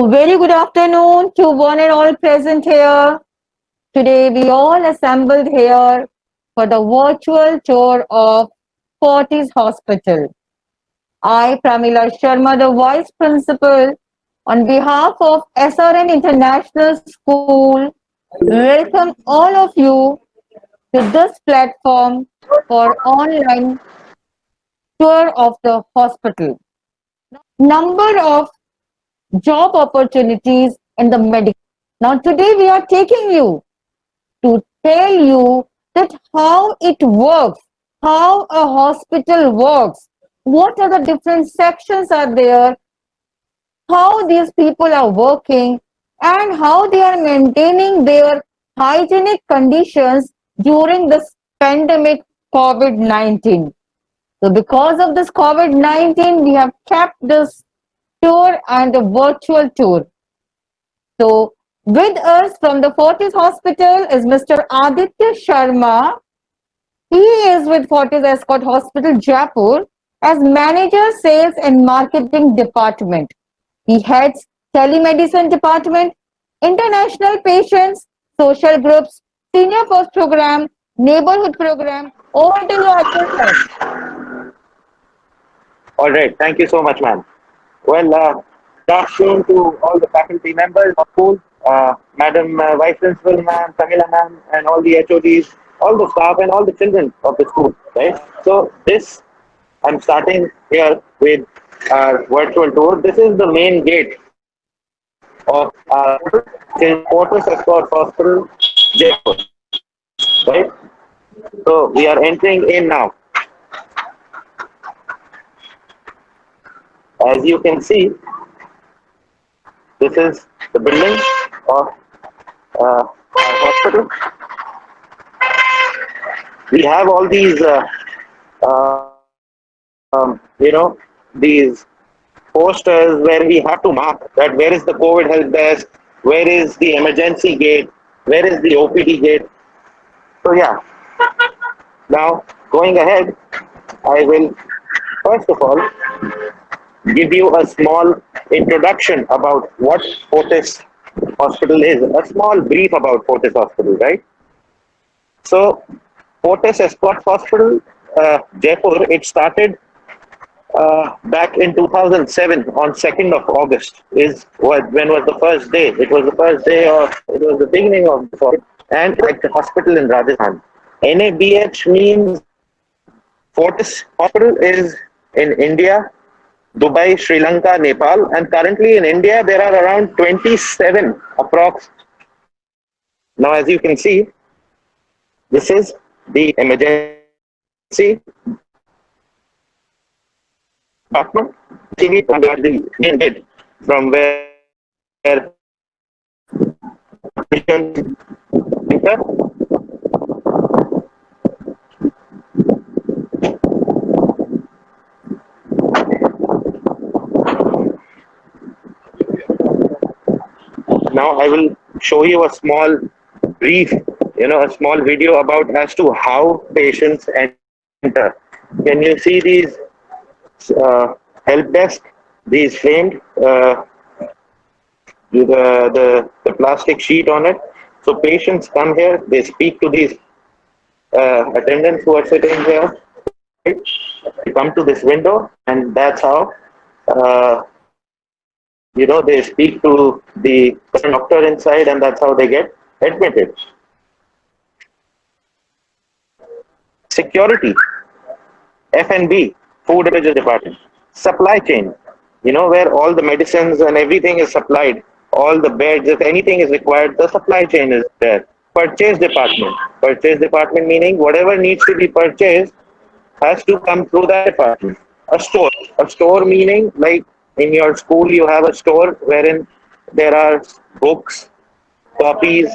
very good afternoon to one and all present here. Today we all assembled here for the virtual tour of Fortis Hospital. I, Pramila Sharma, the Vice Principal, on behalf of SRN International School, welcome all of you to this platform for online tour of the hospital. Number of job opportunities in the medical. Now today we are taking you to tell you that how it works, how a hospital works, what are the different sections are there, how these people are working, and how they are maintaining their hygienic conditions during this pandemic COVID-19. So because of this COVID-19, we have kept this tour and a virtual tour. So with us from the Fortis Hospital is Mr. Aditya Sharma. He is with Fortis Escort Hospital, Jaipur, as Manager Sales and Marketing Department. He heads Telemedicine Department, International Patients, Social Groups, Senior First Program, Neighborhood Program. Over to you, Aditya. All right. Thank you so much, ma'am. Well, good afternoon to all the faculty members of school, Madam Vice Principal, ma'am, Camila, ma'am, and all the HODs, all the staff, and all the children of the school. Right. So this, I'm starting here with our virtual tour. This is the main gate of our Fortis Escort Hospital, Jaipur. Right. So we are entering in now. As you can see, this is the building of our hospital. We have all these, these posters where we have to mark that where is the COVID help desk, where is the emergency gate, where is the OPD gate. So yeah, now going ahead, I will first of all give you a small introduction about what Fortis Hospital is, a small brief about Fortis Hospital, right? So, Fortis Escort Hospital, Jaipur, it started back in 2007 on 2nd of August is when was the first day. It was the first day of, it was the beginning of the Fortis and like the hospital in Rajasthan. NABH means Fortis Hospital is in India, Dubai, Sri Lanka, Nepal, and currently in India there are around 27 approx. Now, as you can see, this is the emergency department. TV the main gate from where patients enter. Now I will show you a small brief, a small video about as to how patients enter. Can you see these help desk, these framed, with the plastic sheet on it. So patients come here, they speak to these attendants who are sitting here, right? They come to this window, and that's how they speak to the doctor inside, and that's how they get admitted. Security, F&B, food and beverage department. Supply chain, where all the medicines and everything is supplied, all the beds, if anything is required, the supply chain is there. Purchase department meaning whatever needs to be purchased has to come through that department. A store meaning like in your school you have a store wherein there are books, copies,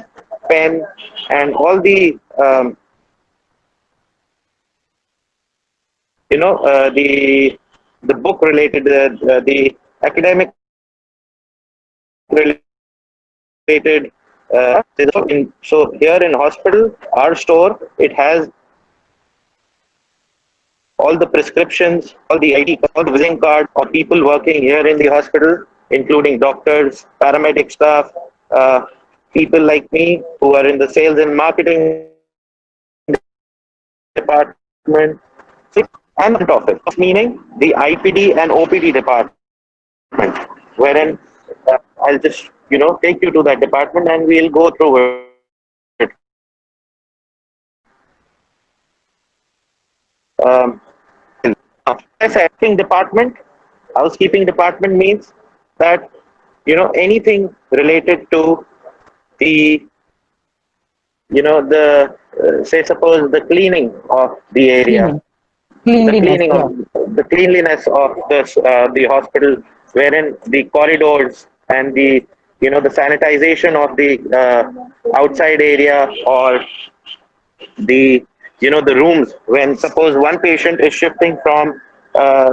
pen, and all the the book related, the academic related. So here in hospital, our store, it has all the prescriptions, all the ID, all the visiting card of people working here in the hospital. including doctors, paramedic staff, uh, people like me who are in the sales and marketing department. So yeah, and the front office, meaning the IPD and OPD department, wherein I'll just take you to that department and we'll go through it. Housekeeping department. Housekeeping department means that anything related to the the say suppose the cleaning of the area, Cleaning, the cleanliness. cleaning of Yeah. the cleanliness of the hospital, wherein the corridors and the sanitization of the outside area, or the rooms, when suppose one patient is shifting from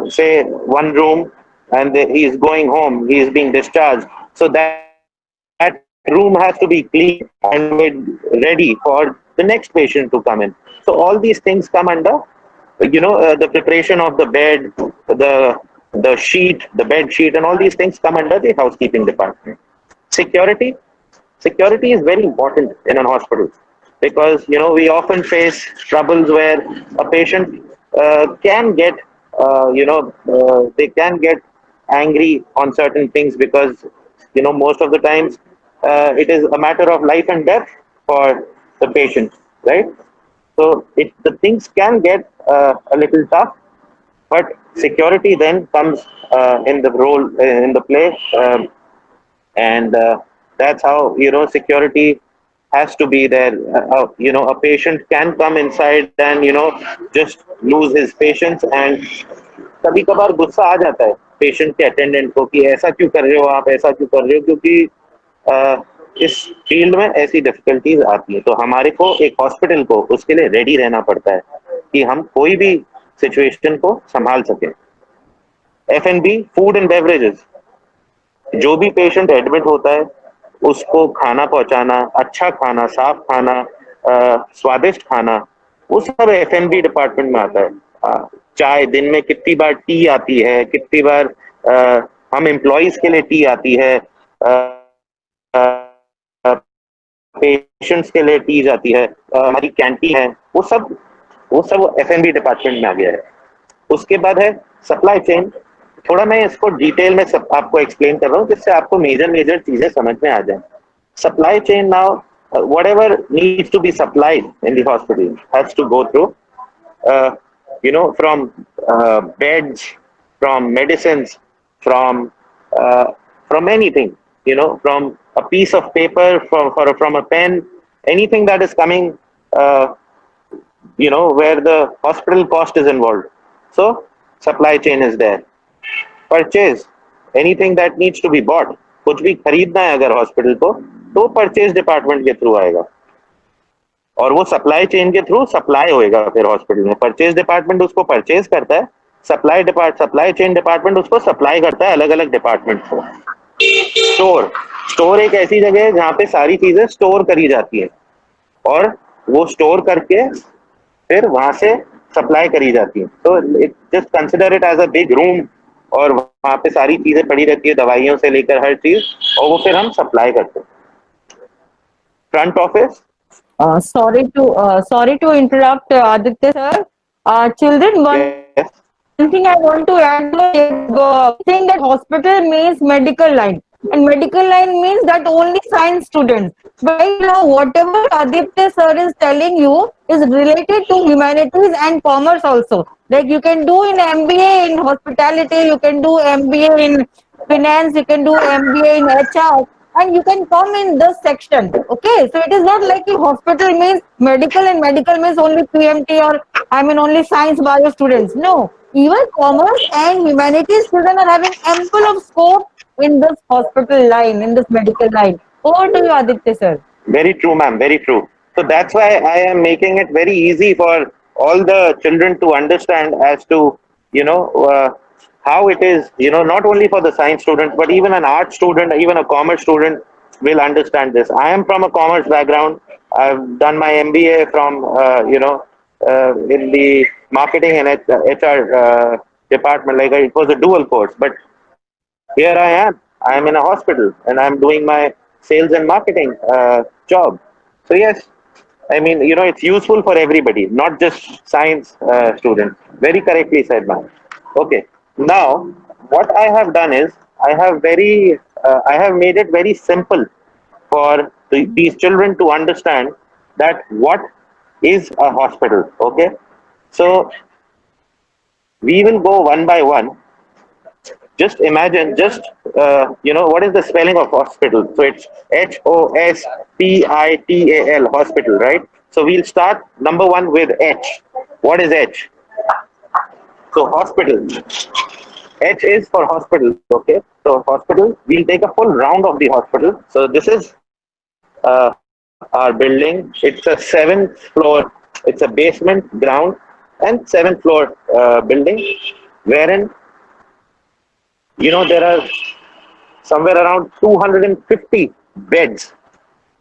say one room and he is going home, he is being discharged, so that room has to be cleaned and made ready for the next patient to come in. So all these things come under the preparation of the bed, the sheet, the bed sheet, and all these things come under the housekeeping department. Security. Security is very important in an hospital, because we often face troubles where a patient can get they can get angry on certain things, because most of the times it is a matter of life and death for the patient, right? So the things can get a little tough, but security then comes in the role, in the play. And that's how security has to be there. A patient can come inside and just lose his patience, and कभी कभार गुस्सा आ जाता है patient के attendant को कि ऐसा क्यों कर रहे हो आप, ऐसा क्यों कर रहे हो, क्योंकि अ, इस फील्ड में ऐसी डिफिकल्टीज आती है, तो हमारे को एक हॉस्पिटल को उसके लिए रेडी रहना पड़ता है कि हम कोई भी सिचुएशन को संभाल सकें. F&B, फूड एंड बेवरेजेस, जो भी पेशेंट एडमिट होता है उसको खाना पहुंचाना, अच्छा खाना, साफ खाना, स्वादिष्ट खाना, वो सब F&B डिपार्टमेंट में आता है. चाय दिन में कितनी बार टी आती है, कितनी बार हम एम्प्लॉयज के लिए टी आती है, पेशेंट्स के लिए टी जाती है, हमारी कैंटीन है, वो सब F&B डिपार्टमेंट में आ गया है. उसके बाद है सप्लाई चेन. थोड़ा मैं इसको डिटेल में सब आपको एक्सप्लेन कर रहा हूँ जिससे आपको मेजर मेजर चीजें समझ में आ जाए. Supply chain now, whatever needs to be supplied in the hospital has to go through, uh, from beds, from medicines, from uh, from anything, from a piece of paper, from a pen, anything that is coming, where the hospital cost is involved. So supply chain is there. Purchase, anything that needs to be bought, कुछ भी खरीदना है अगर hospital को, तो purchase department के through आएगा, और वो सप्लाई चेन के थ्रू सप्लाई होएगा फिर हॉस्पिटल में. परचेज डिपार्टमेंट उसको परचेज करता है, सप्लाई चेन डिपार्टमेंट उसको सप्लाई करता है अलग अलग डिपार्टमेंट को. स्टोर. स्टोर एक ऐसी जगह है जहाँ पे सारी चीजें स्टोर करी जाती है, और वो स्टोर करके फिर वहां से सप्लाई करी जाती है. तो it just consider it as a big room, और वहां पे सारी चीजें पड़ी रहती है, दवाइयों से लेकर हर चीज, और वो फिर हम सप्लाई करते हैं. Front office. Sorry to interrupt, Aditya sir. Children, one thing I Yes. want to add over here is we think that hospital means medical line, and medical line means that only science students. But right now, whatever Aditya sir is telling you is related to humanities and commerce also. Like you can do in MBA in hospitality, you can do MBA in finance, you can do MBA in HR, and you can come in this section. Okay, so it is not like a hospital means medical and medical means only PMT, or I mean only science bio students. No, even commerce and humanities students are having ample of scope in this hospital line, in this medical line. Over to you, Aditya sir. Very true, ma'am. Very true. So that's why I am making it very easy for all the children to understand as to you know uh, how it is. Not only for the science student, but even an art student, even a commerce student will understand this. I am from a commerce background. I've done my MBA from in the marketing and HR department. Like it was a dual course, but here I am. I am in a hospital and I'm doing my sales and marketing job. So yes, I mean, it's useful for everybody, not just science students. Very correctly said, ma'am. Okay. Now, what I have done is I have made it very simple for these children to understand that what is a hospital. Okay. So we will go one by one. Just imagine, what is the spelling of hospital? So it's Hospital, hospital, right? So we'll start number one with H. What is H? So hospital. H is for hospital, okay? So hospital, we'll take a full round of the hospital. So this is our building. It's a seventh floor, it's a basement, ground, and seventh floor building, wherein, there are somewhere around 250 beds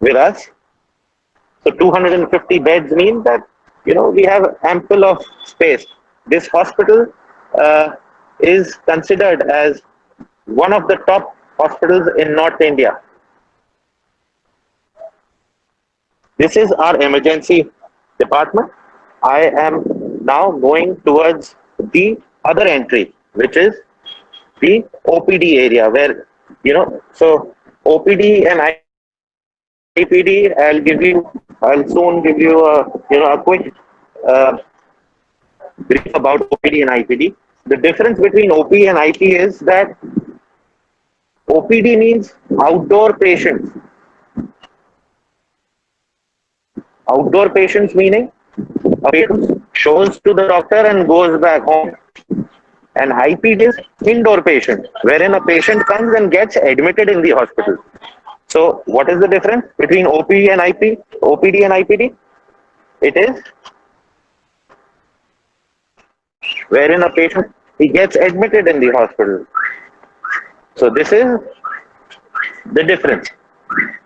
with us. So 250 beds mean that we have ample of space. This hospital uh, is considered as one of the top hospitals in North India. This is our emergency department. I am now going towards the other entry, which is the OPD area, where so OPD and IPD. I'll soon give you a quick uh, brief about OPD and IPD. The difference between OP and IP is that OPD means outdoor patients. Outdoor patients meaning a patient shows to the doctor and goes back home. And IPD is indoor patient, wherein a patient comes and gets admitted in the hospital. So, what is the difference between OP and IP, OPD and IPD? It is wherein a patient he gets admitted in the hospital. So, this is the difference.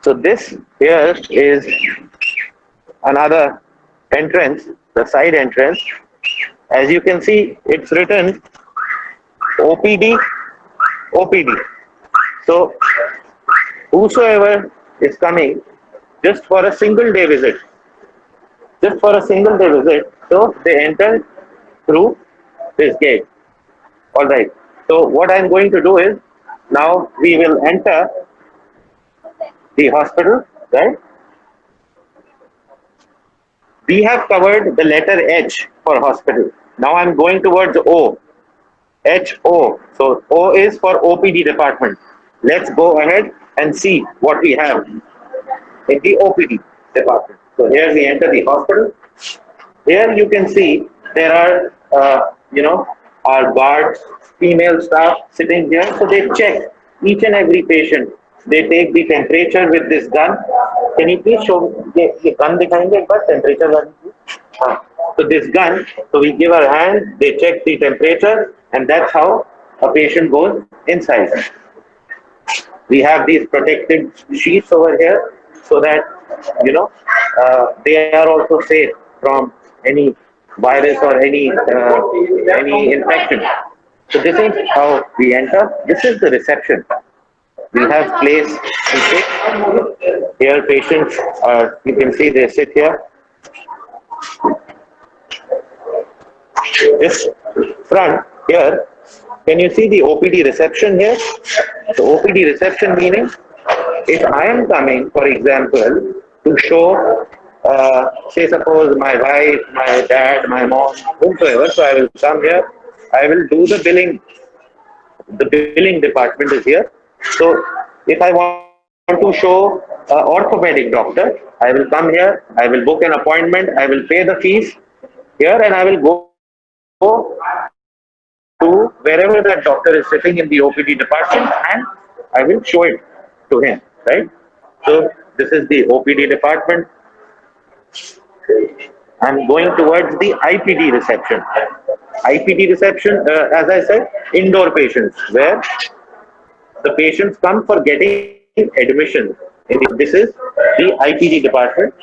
So, this here is another entrance, the side entrance. As you can see, it's written OPD, OPD. So, whosoever is coming just for a single day visit, just for a single day visit, so they enter through this gate. All right. So, what I'm going to do is now we will enter the hospital, right? We have covered the letter H for hospital. Now I'm going towards O. HO. So O is for OPD department. Let's go ahead and see what we have in the OPD department. So here we enter the hospital. Here you can see there are, our guards, female staff sitting here. So they check each and every patient. They take the temperature with this gun. Can you please show ये gun दिखाएंगे एक बार temperature gun? हाँ. So this gun, so we give our hand, they check the temperature, and that's how a patient goes inside. We have these protected sheets over here so that they are also safe from any virus or any infection. So this is how we enter. This is the reception. We have place to sit. Here patients are, you can see they sit here. This front here, can you see the OPD reception here? The OPD reception meaning, if I am coming, for example, to show, say suppose my wife, my dad, my mom, whomsoever, so I will come here, I will do the billing. The billing department is here. So if I want to show orthopedic doctor, I will come here, I will book an appointment, I will pay the fees here, and I will go to wherever that doctor is sitting in the OPD department, and I will show it to him, right? So this is the OPD department. I'm going towards the IPD reception. IPD reception, as I said, indoor patients, where the patients come for getting admission. This is the IPD department.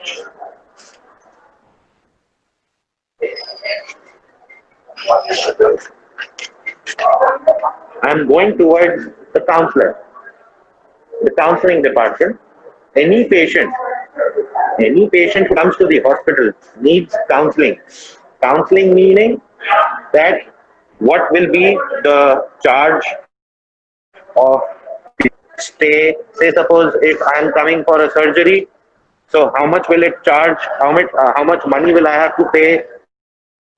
I'm going towards the counselor. the counseling department. Any patient, any patient who comes to the hospital needs counseling. Counseling meaning that what will be the charge of stay. Say suppose if I am coming for a surgery, so how much will it charge? How much money will I have to pay?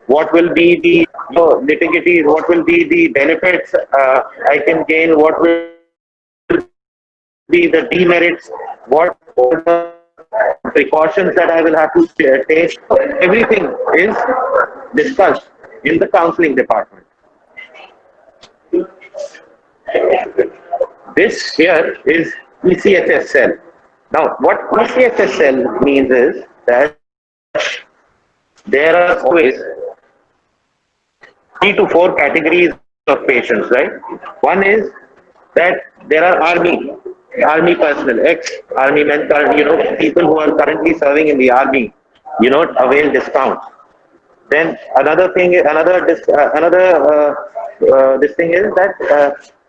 What will be the nitty-gritties? What will be the benefits I can gain? What will be the demerits? What are the precautions that I will have to take? Everything is discussed in the counseling department. This here is ECHS cell. Now, what ECHS cell means is that there are always 3 to 4 categories of patients, right? One is that there are army personnel, ex-army men, people who are currently serving in the army, avail discounts. Then another thing, another this thing is that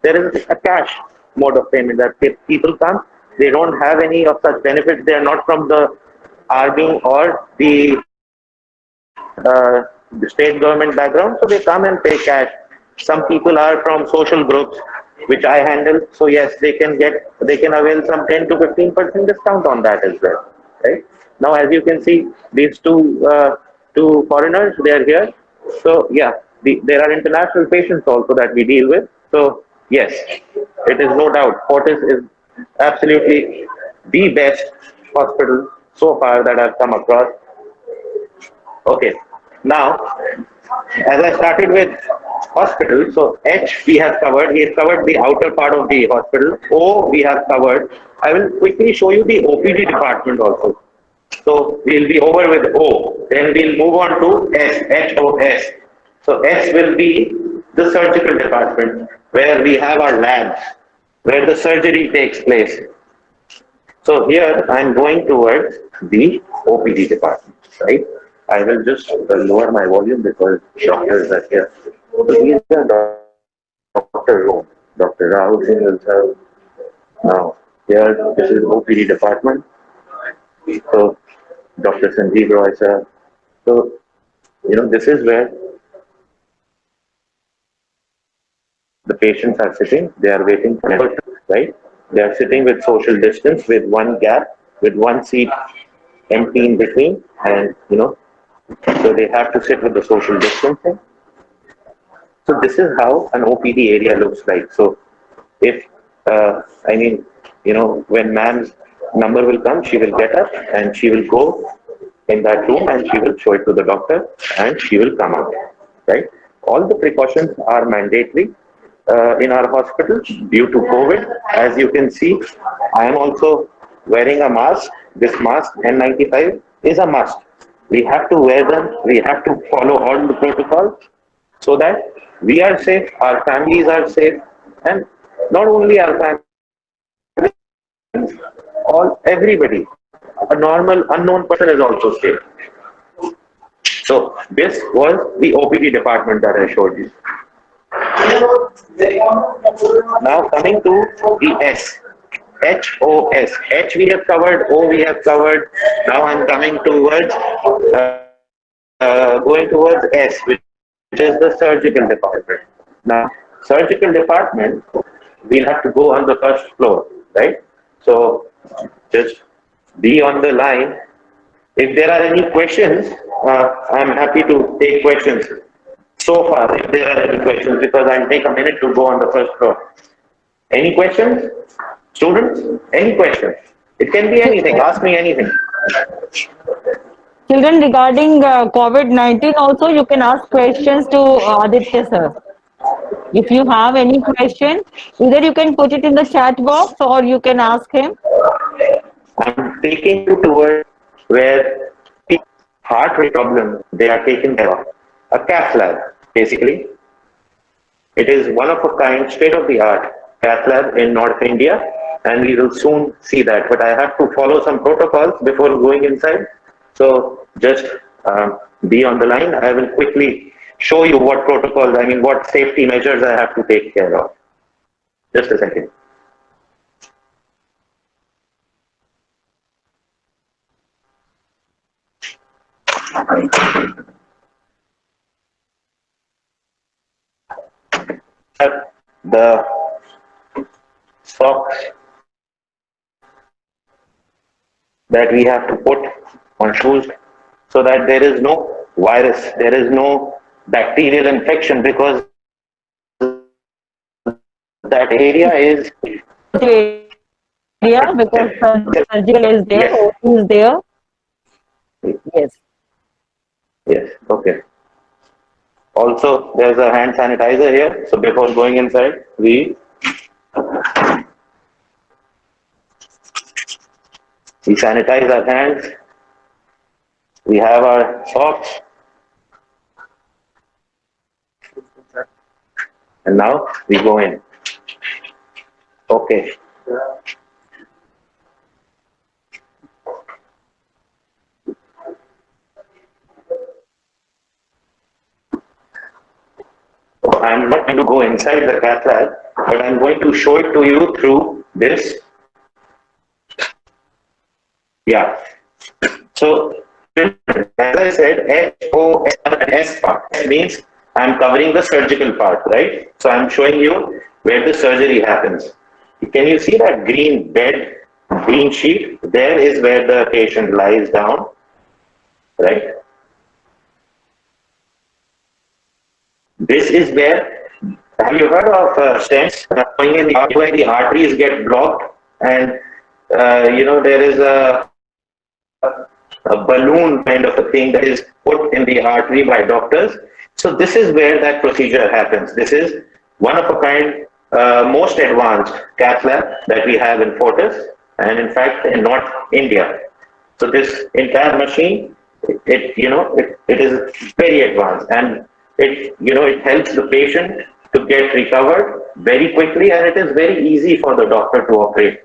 there is a cash mode of payment that if people come, they don't have any of such benefits. They are not from the army or the state government background, so they come and pay cash. Some people are from social groups, which I handle. So yes, they can avail some 10 to 15% discount on that as well, right? Now, as you can see, these two foreigners, they are here. So yeah, there are international patients also that we deal with. So yes, it is no doubt Fortis is absolutely the best hospital so far that I've come across. Okay, now as I started with hospital, so H we have covered, he has covered the outer part of the hospital. O we have covered. I will quickly show you the OPD department also. So we'll be over with O. Then we'll move on to S, HOS. So S will be the surgical department where we have our labs, where the surgery takes place. So here I'm going towards the OPD department, right? I will just lower my volume because doctors are here. So these are doctor room. Dr. Rahul Singh will serve. Now here this is OPD department. So Dr. Sanjeev Roy sir. So this is where the patients are sitting. They are waiting for right? They are sitting with social distance, with one gap, with one seat empty in between, and so they have to sit with the social distancing. So this is how an OPD area looks like. So if I mean, when ma'am's number will come, she will get up and she will go in that room and she will show it to the doctor and she will come out, right? All the precautions are mandatory in our hospitals due to COVID. As you can see, I am also wearing a mask. This mask N95 is a must. We have to wear them. We have to follow all the protocols so that we are safe, our families are safe, and not only our families, all everybody, a normal unknown person is also safe. So this was the OPD department that I showed you. Now coming to the S. HOS. H we have covered, O we have covered. Now I'm coming towards going towards S, which is the surgical department. Now, surgical department, we'll have to go on the first floor, right? So just be on the line. If there are any questions, I'm happy to take questions. So far, if there are any questions, because I'll take a minute to go on the first floor. Any questions? Students, any questions? It can be anything. Ask me anything. Children, regarding COVID-19 also, you can ask questions to Aditya sir. If you have any question, either you can put it in the chat box or you can ask him. I'm taking you towards where heart rate problem they are taken care of. A cath lab, basically. It is one of a kind, state of the art cath lab in North India, and we will soon see that. But I have to follow some protocols before going inside. So just be on the line. I will quickly show you what protocols, I mean, what safety measures I have to take care of. Just a second. The socks that we have to put on shoes so that there is no virus, there is no bacterial infection because that area is Dirty area because surgical is there, yes, OT is there. Yes. yes, okay. Also, there's a hand sanitizer here. So before going inside, we sanitize our hands. We have our socks, and now we go in. Okay. I'm not going to go inside the cath lab, but I'm going to show it to you through this. Yeah. So, as I said, HOS part means I'm covering the surgical part, right? So I'm showing you where the surgery happens. Can you see that green bed, green sheet? There is where the patient lies down, right? This is where, have you heard of stents going in the artery where the arteries get blocked and there is a balloon kind of a thing that is put in the artery by doctors. So this is where that procedure happens. This is one of a kind, most advanced cath lab that we have in Fortis and in fact in North India. So this entire machine, it is very advanced and it helps the patient to get recovered very quickly and it is very easy for the doctor to operate.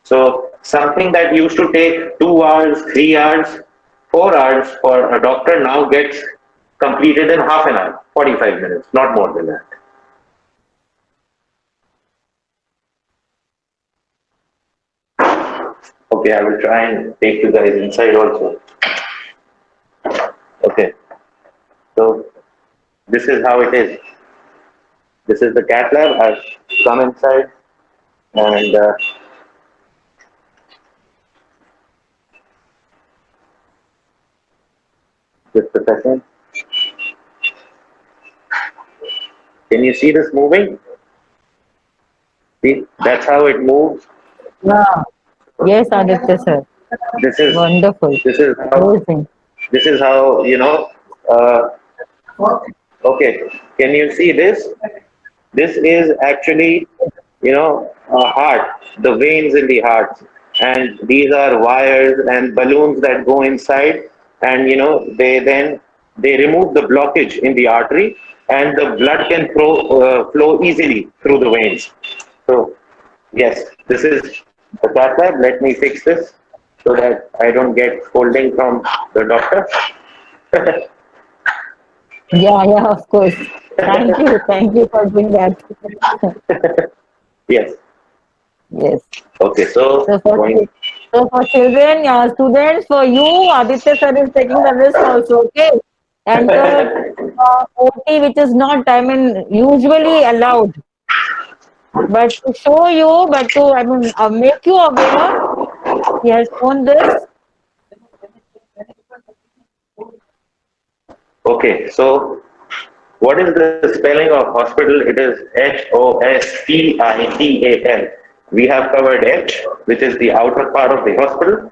So something that used to take 2 hours, 3 hours, 4 hours for a doctor now gets completed in half an hour, 45 minutes, not more than that. Okay, I will try and take you guys inside also. Okay, so this is how it is. This is the cat lab. I've come inside and just a second. Can you see this moving? See, that's how it moves. Yeah. Yes, Aditya sir. This is Wonderful. this is how Amazing. this is how okay, can you see this? This is actually, a heart, the veins in the heart. And these are wires and balloons that go inside. And, they remove the blockage in the artery and the blood can flow easily through the veins. So, yes, this is the cath lab. Let me fix this so that I don't get scolding from the doctor. Yeah, yeah, of course. Thank you. Thank you for doing that. Yes. Yes. Okay, so So for going. so for children, students, for you, Aditya sir is taking the risk also. Okay, enter OT, which is not, I mean, usually allowed, but to show you, but to, I mean, make you aware, he has shown this. Okay, so what is the spelling of hospital? It is Hospital. We have covered H, which is the outer part of the hospital.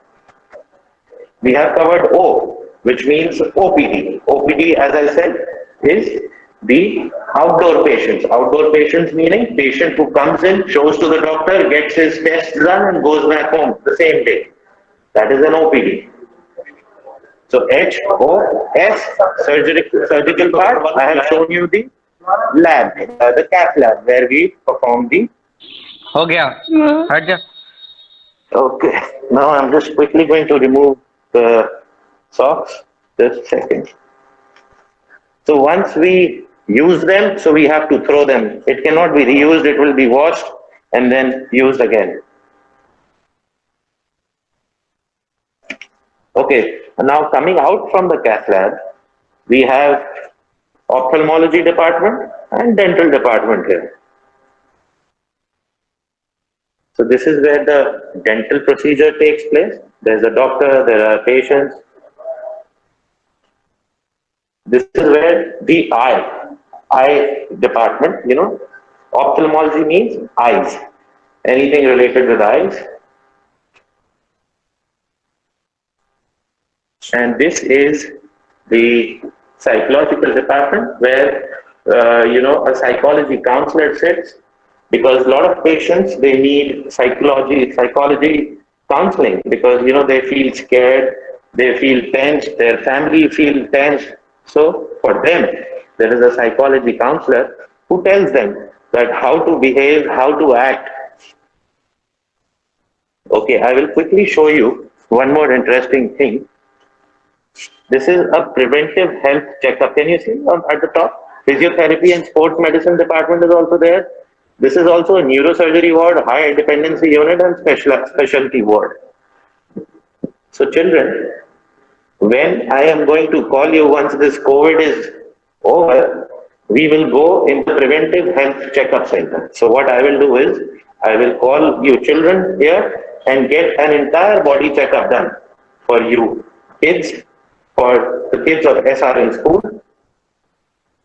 We have covered O, which means OPD. OPD, as I said, is the outdoor patients. Outdoor patients meaning patient who comes in, shows to the doctor, gets his tests done, and goes back home the same day. That is an OPD. So HOS, surgical part, I have shown you the lab, the cath lab, where we perform the. हो गया हट जा Okay, now I'm just quickly going to remove the socks. Just a second. So once we use them, so we have to throw them. It cannot be reused, it will be washed and then used again. Okay, now coming out from the cath lab, we have ophthalmology department and dental department here. So this is where the dental procedure takes place. There's a doctor, there are patients. This is where the eye department, ophthalmology means eyes. Anything related with eyes. And this is the psychological department where, a psychology counselor sits because a lot of patients, they need psychology counseling because, they feel scared, they feel tense, their family feel tense. So for them, there is a psychology counselor who tells them that how to behave, how to act. Okay, I will quickly show you one more interesting thing. This is a preventive health checkup. Can you see at the top? Physiotherapy and sports medicine department is also there. This is also a neurosurgery ward, high dependency unit, and specialty ward. So, children, when I am going to call you once this COVID is over, we will go in the preventive health checkup center. So, what I will do is, I will call you children here and get an entire body checkup done for you kids, for the kids of SRN school.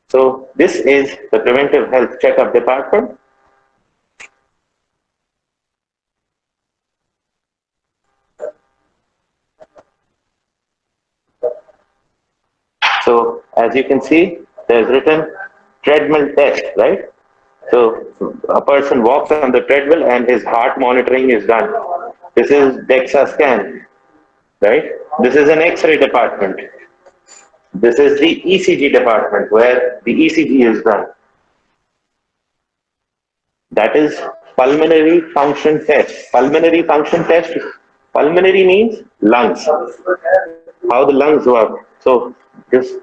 So, this is the preventive health checkup department. So as you can see, there's written treadmill test, right? So a person walks on the treadmill and his heart monitoring is done. This is DEXA scan, right? This is an X-ray department. This is the ECG department where the ECG is done. That is pulmonary function test. Pulmonary function test. Pulmonary means lungs. How the lungs work. So this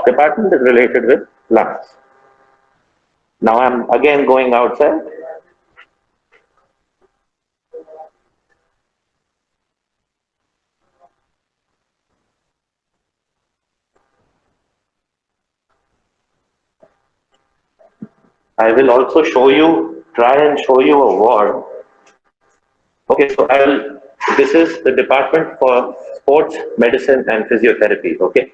department is related with lungs. Now I'm again going outside. I will also try and show you a ward. Okay, so this is the department for sports medicine and physiotherapy. Okay,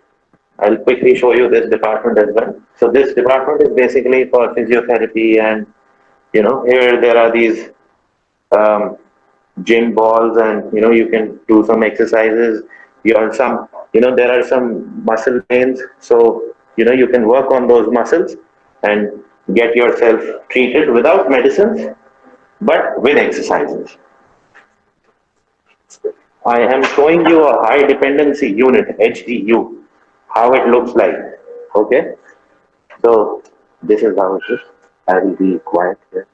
I'll quickly show you this department as well. So this department is basically for physiotherapy and, here there are these um, gym balls and, you can do some exercises. There are some muscle pains. So, you can work on those muscles and get yourself treated without medicines, but with exercises. I am showing you a high dependency unit, HDU, how it looks like. Okay. So this is how it is. I will be quiet here.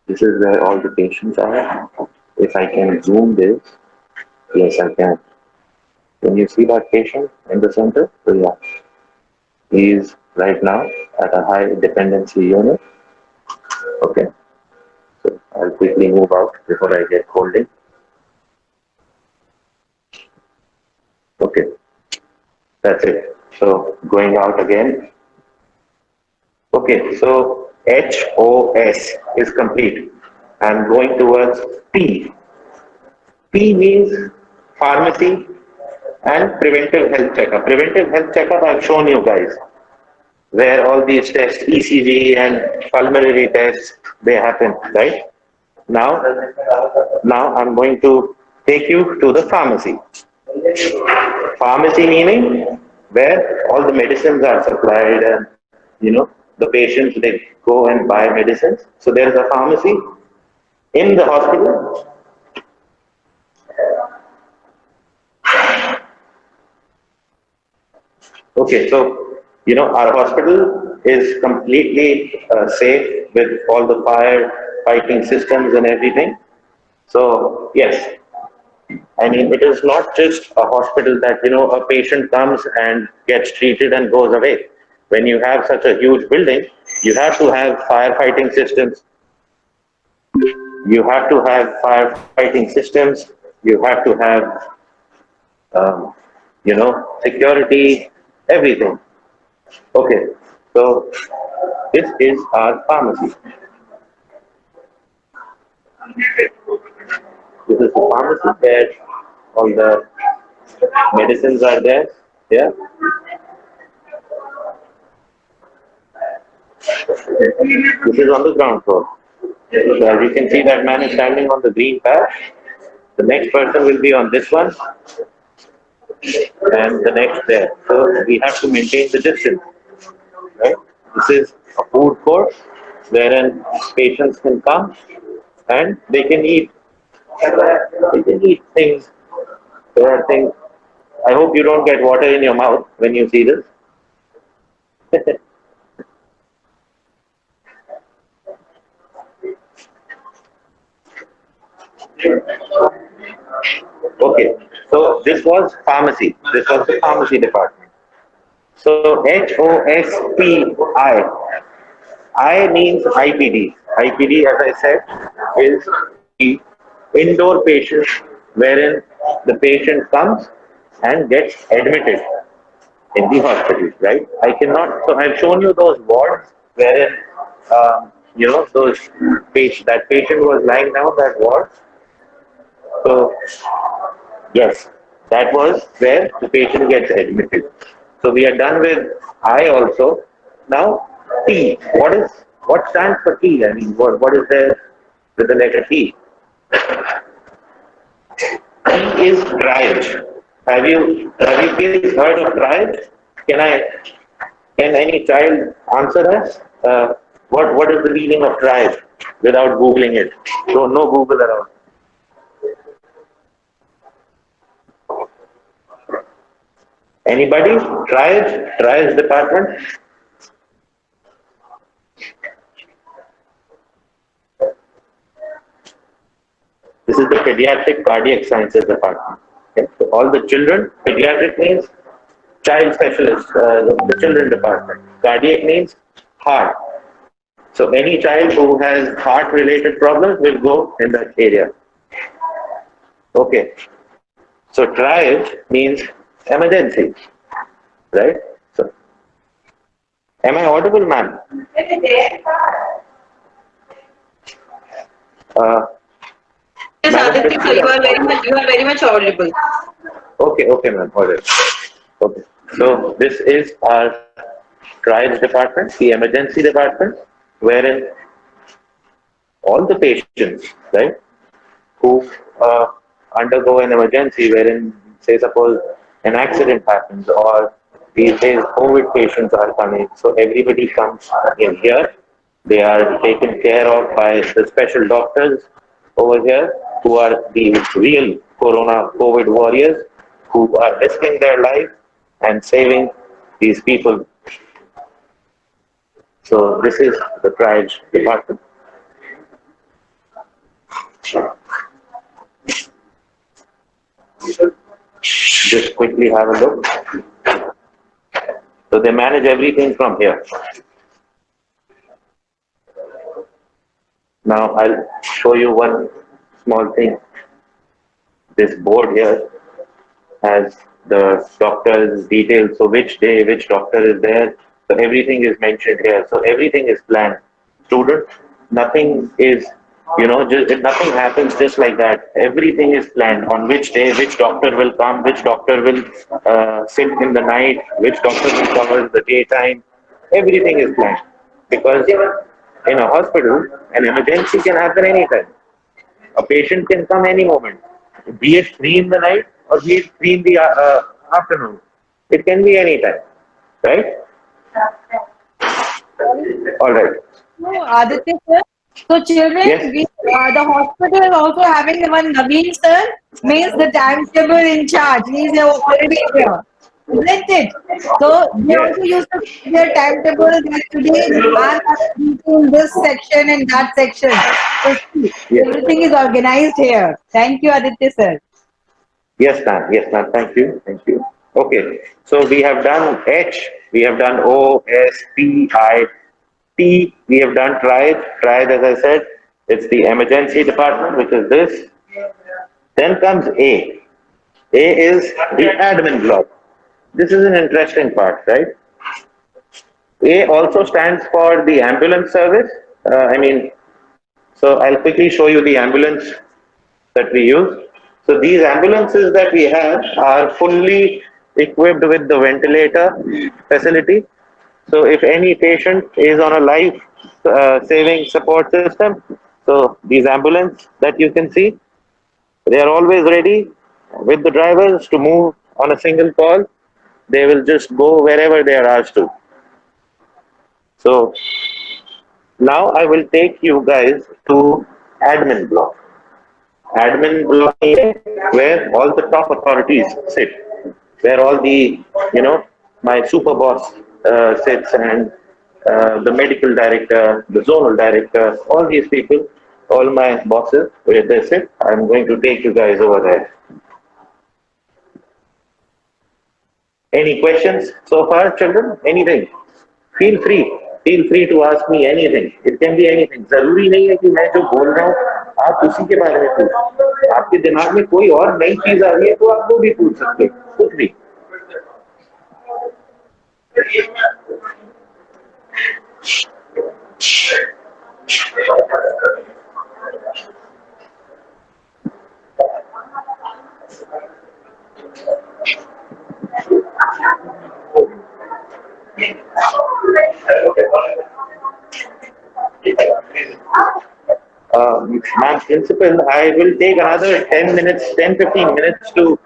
This is where all the patients are. If I can zoom this, yes, I can. Can you see that patient in the center? So yeah, he is right now at a high dependency unit. Okay, so I'll quickly move out before I get holding. Okay, that's it. So going out again. Okay, so HOS is complete. I'm going towards P. P means pharmacy and preventive health checkup. Preventive health checkup I've shown you guys, where all these tests, ECG and pulmonary tests, they happen, right? Now, now I'm going to take you to the pharmacy. Pharmacy meaning where all the medicines are supplied and, the patients, they go and buy medicines. So there is a pharmacy in the hospital. Okay, so our hospital is completely safe with all the fire fighting systems and everything. So yes, I mean it is not just a hospital that a patient comes and gets treated and goes away. When you have such a huge building, you have to have firefighting systems. You have to have firefighting systems. You have to have, um, security, everything. Okay, so this is our pharmacy. This is the pharmacy where all the medicines are there. Yeah, this is on the ground floor. So as you can see, that man is standing on the green path. The next person will be on this one, and the next there. So we have to maintain the distance, right? This is a food court wherein patients can come and they can eat. They can eat things. There are things. I hope you don't get water in your mouth when you see this. Okay, so this was pharmacy. This was the pharmacy department. So HOSPI. I means IPD. IPD, as I said, is the indoor patient wherein the patient comes and gets admitted in the hospital, right? I cannot, so I've shown you those wards wherein, those that patient was lying down that ward. So, yes, that was where the patient gets admitted. So we are done with I also. Now, T. What stands for T? I mean, what is there with the letter T? T is triage. Have you kids heard of triage? Can I can any child answer us? What is the meaning of triage without googling it? So no Google around. Anybody? Triage department. This is the pediatric cardiac sciences department. Okay? So all the children. Pediatric means child specialist, the children department. Cardiac means heart. So any child who has heart-related problems will go in that area. Okay. So triage means emergency, right? So am I audible, ma'am? Uh, Yes, Madam Aditya, sir, Principal. you are very much audible. Okay, ma'am. All right. Okay. So this is our triage department, the emergency department, wherein all the patients, right, who undergo an emergency wherein, say, suppose an accident happens or these days COVID patients are coming. So everybody comes in here. They are taken care of by the special doctors over here who are the real Corona COVID warriors who are risking their life and saving these people. So this is the triage department. Just quickly have a look. So they manage everything from here. Now I'll show you one small thing. This board here has the doctor's details. So which day, which doctor is there. So everything is mentioned here. So everything is planned. Student, nothing is, nothing happens just like that. Everything is planned on which day, which doctor will come, which doctor will sit in the night, which doctor will cover the daytime. Everything is planned because in a hospital, an emergency can happen anytime. A patient can come any moment, be it 3 in the night or be it 3 in the afternoon. It can be any time, right? All right. No, Aditya, sir. So children, Yes. the hospital is also having one Naveen sir, means the timetable in charge. He is already here, isn't it? So they Yes. also used to give their timetable that today man has to be in this section and that section. So see, Yes. everything is organized here. Thank you, Aditya sir. Yes, ma'am. Yes, ma'am. Thank you. Thank you. Okay. So we have done H. We have done O, S, P, I, T. We have done tried. Tried, as I said. It's the emergency department, which is this. Then comes A. A is the admin block. This is an interesting part, right? A also stands for the ambulance service. So I'll quickly show you the ambulance that we use. So these ambulances that we have are fully equipped with the ventilator facility. So if any patient is on a life saving support system, so these ambulance that you can see, they are always ready with the drivers to move on a single call. They will just go wherever they are asked to. So now I will take you guys to admin block. Admin block is where all the top authorities sit, where all the, my super boss sits, and the medical director, the zonal director, all these people, all my bosses, where they sit. I'm going to take you guys over there. Any questions so far, children? Anything? Feel free. Feel free to ask me anything. It can be anything. जरूरी नहीं है कि मैं जो बोल रहा हूँ आप उसी के बारे में पूछो. आपके दिमाग में कोई और नई चीज आ रही है तो आप वो भी पूछ सकते हो. कुछ भी. Ma'am principal, I will take another 10 minutes, 10, 15 minutes to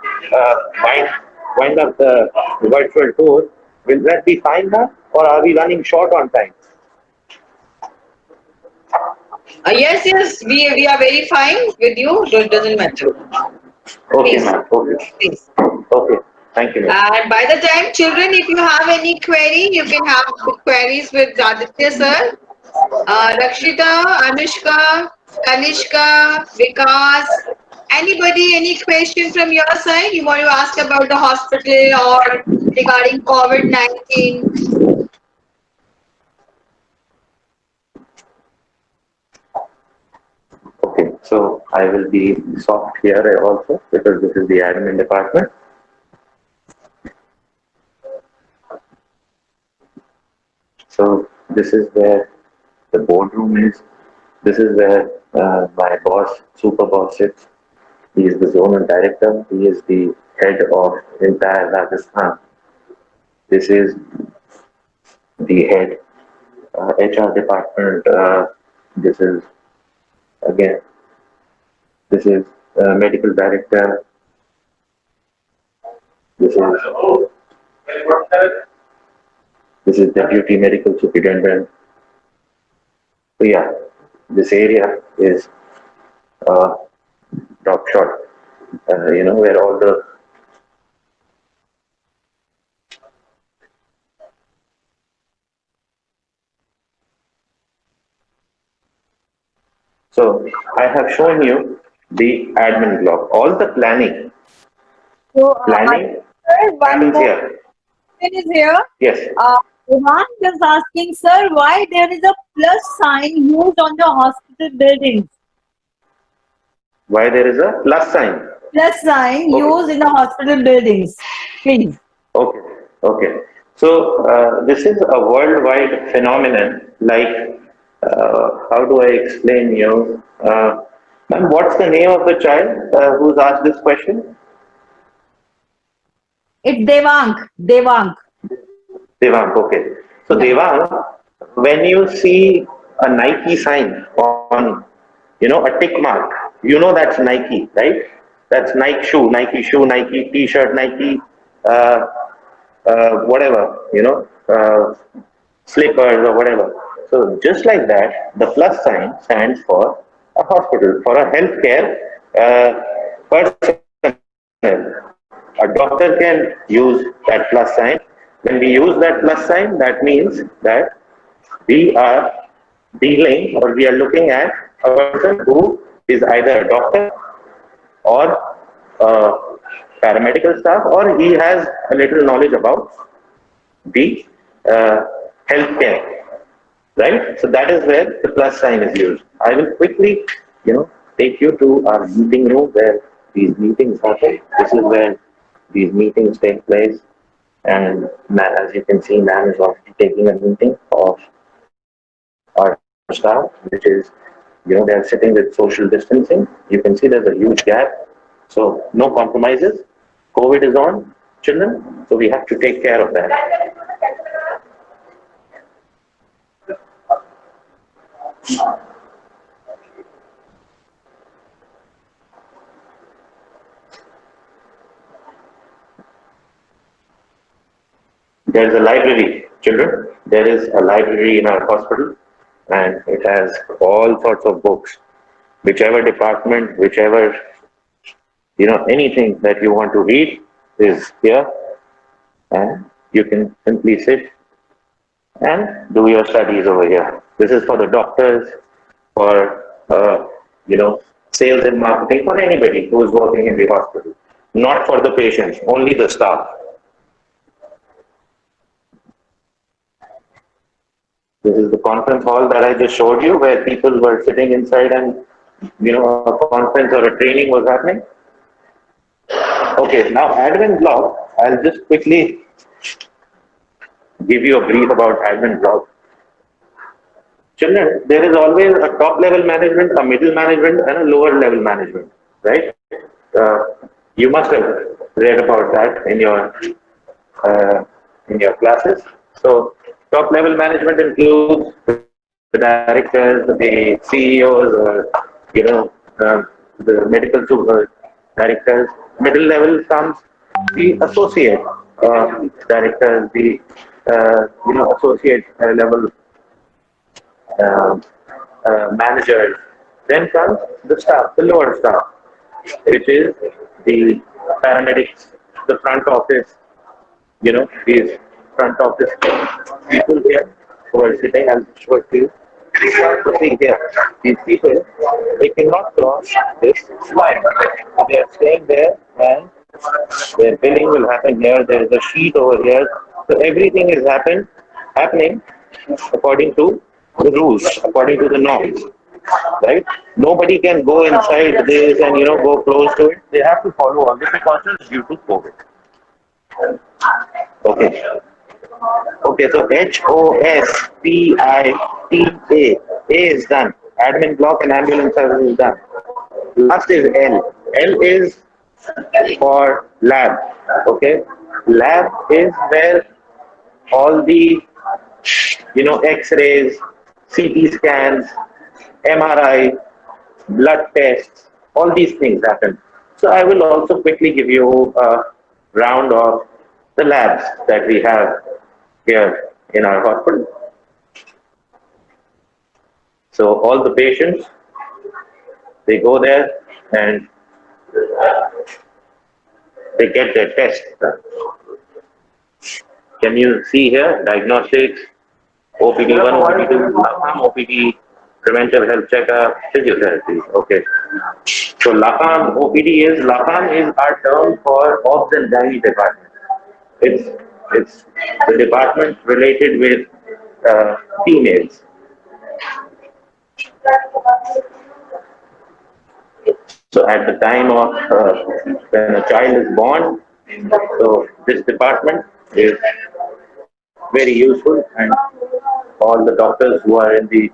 wind up the virtual tour. Will that be fine, ma'am? Or are we running short on time? Yes, yes, we are very fine with you. It doesn't matter. Okay, Please, ma'am. Okay. please. Okay. Thank you, ma'am. And by the time, children, if you have any query, you can have queries with Aditya sir, Rakshita, Anushka, Kanishka, Vikas. Anybody, any question from your side? You want to ask about the hospital or regarding COVID-19? Okay. So I will be soft here also because this is the admin department. So this is where the boardroom is. This is where my boss, super boss sits. He is the zonal director. He is the head of entire Rajasthan. This is the head HR department. This is again. This is medical director. This is this is deputy medical superintendent. So yeah, this area is uh, top shot. Where all the so I have shown you the admin block. All the So, planning sir, one happens more here. question is here. Yes. Ivan is asking, sir, why there is a plus sign used on the hospital buildings? Why there is a plus sign? Plus sign Okay. used in the hospital buildings. Please. Okay. Okay. So this is a worldwide phenomenon. Like, how do I explain you? Ma'am, what's the name of the child who's asked this question? It's Devang. Devang. Devang. Okay. So Yeah. Devang, when you see a Nike sign on, a tick mark, you know that's Nike, right? That's Nike shoe, Nike T-shirt, Nike, uh, whatever, slippers or whatever. So just like that, the plus sign stands for a hospital, for a healthcare personnel. A doctor can use that plus sign. When we use that plus sign, that means that we are dealing or we are looking at a person who is either a doctor or paramedical staff, or he has a little knowledge about the healthcare. right? So that is where the plus sign is used. I will quickly, take you to our meeting room where these meetings happen. This is where these meetings take place. And as you can see, ma'am is already taking a meeting of our staff, which is, they are sitting with social distancing. You can see there's a huge gap. So no compromises. COVID is on, children. So we have to take care of that. There's a library, children. There is a library in our hospital, and it has all sorts of books. Whichever department, whichever, anything that you want to read is here, and you can simply sit and do your studies over here. This is for the doctors, for, sales and marketing, for anybody who is working in the hospital. Not for the patients, only the staff. This is the conference hall that I just showed you where people were sitting inside and, a conference or a training was happening. Okay, now admin block, I'll just quickly give you a brief about admin block. Children, there is always a top level management, a middle management, and a lower level management, right? Uh, you must have read about that uh, in your classes. So, top level management includes the directors, the CEOs, the medical directors. Middle level comes the associate directors, the associate level uh, managers. Then comes the staff, the lower staff, which is the paramedics, the front office, these front office people here who are sitting. I'll show it to you. So see here, these people, they cannot cross this line. So they are staying there and their billing will happen here. There is a sheet over here. So everything is happening according to the rules, according to the norms, right? Nobody can go inside this and go close to it. They have to follow all the precautions due to COVID. Okay. Okay, so HOSPITA. A is done. Admin block and ambulance service is done. Last is L. L is for lab. Okay. Lab is where all the X-rays, CT scans, MRI, blood tests, all these things happen. So I will also quickly give you a round of the labs that we have here in our hospital. So all the patients, they go there and they get their tests done. Can you see here, diagnostics, OPD1, OPD2, LAPAM, OPD, preventive health checkup, physiotherapy. Okay. So LAPAM is our term for obs and gynae department. It's the department related with females. So at the time of when a child is born, so this department is very useful, and all the doctors who are in the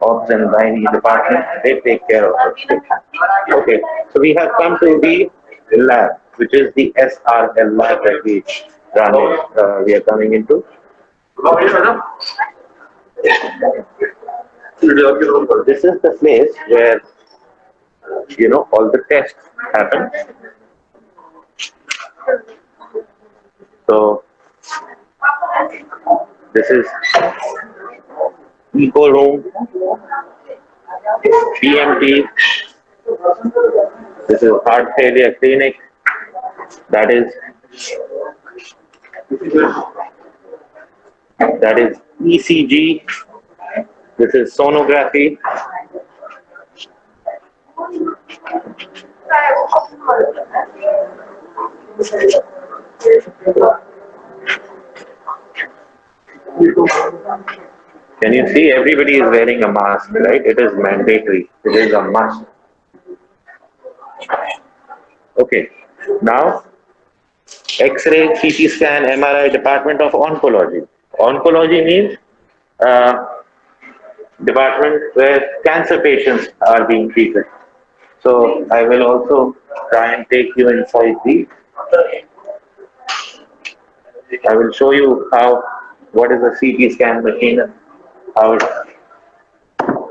obs and gynae department, they take care of it. Okay, so we have come to the lab, which is the SRL lab that we are coming into. This is the place where all the tests happen. So this is eco room, PMT. This is heart failure clinic. That is ECG. This is sonography. Can you see everybody is wearing a mask, right? It is mandatory. It is a must. Okay. Now, X-ray, CT scan, MRI, Department of Oncology. Oncology means uh, department where cancer patients are being treated. So I will also try and take you inside the. I will show you how what is a CT scan machine, how it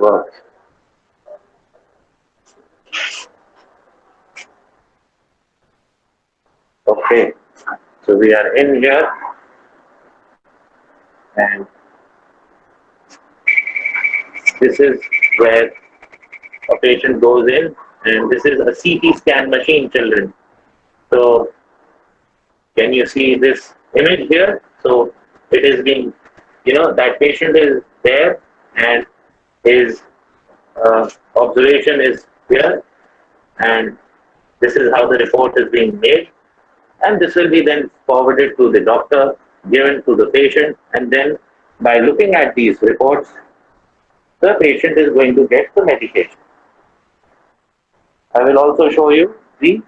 works. Okay, so we are in here, and this is where a patient goes in, and this is a CT scan machine, children. So can you see this image here? So it is being, that patient is there, and his observation is here, and this is how the report is being made, and this will be then forwarded to the doctor, given to the patient, and then by looking at these reports, the patient is going to get the medication. I will also show you the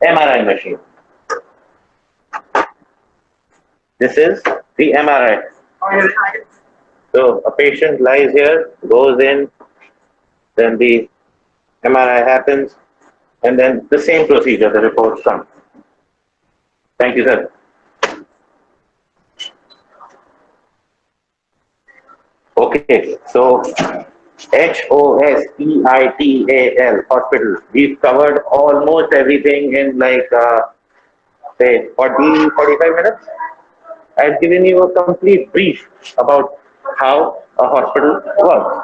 MRI machine. This is the MRI. So a patient lies here, goes in, then the MRI happens, and then the same procedure, the reports come. Thank you, sir. Okay, so HOSPITAL hospital. We've covered almost everything in like say 40, 45 minutes. I've given you a complete brief about how a hospital works.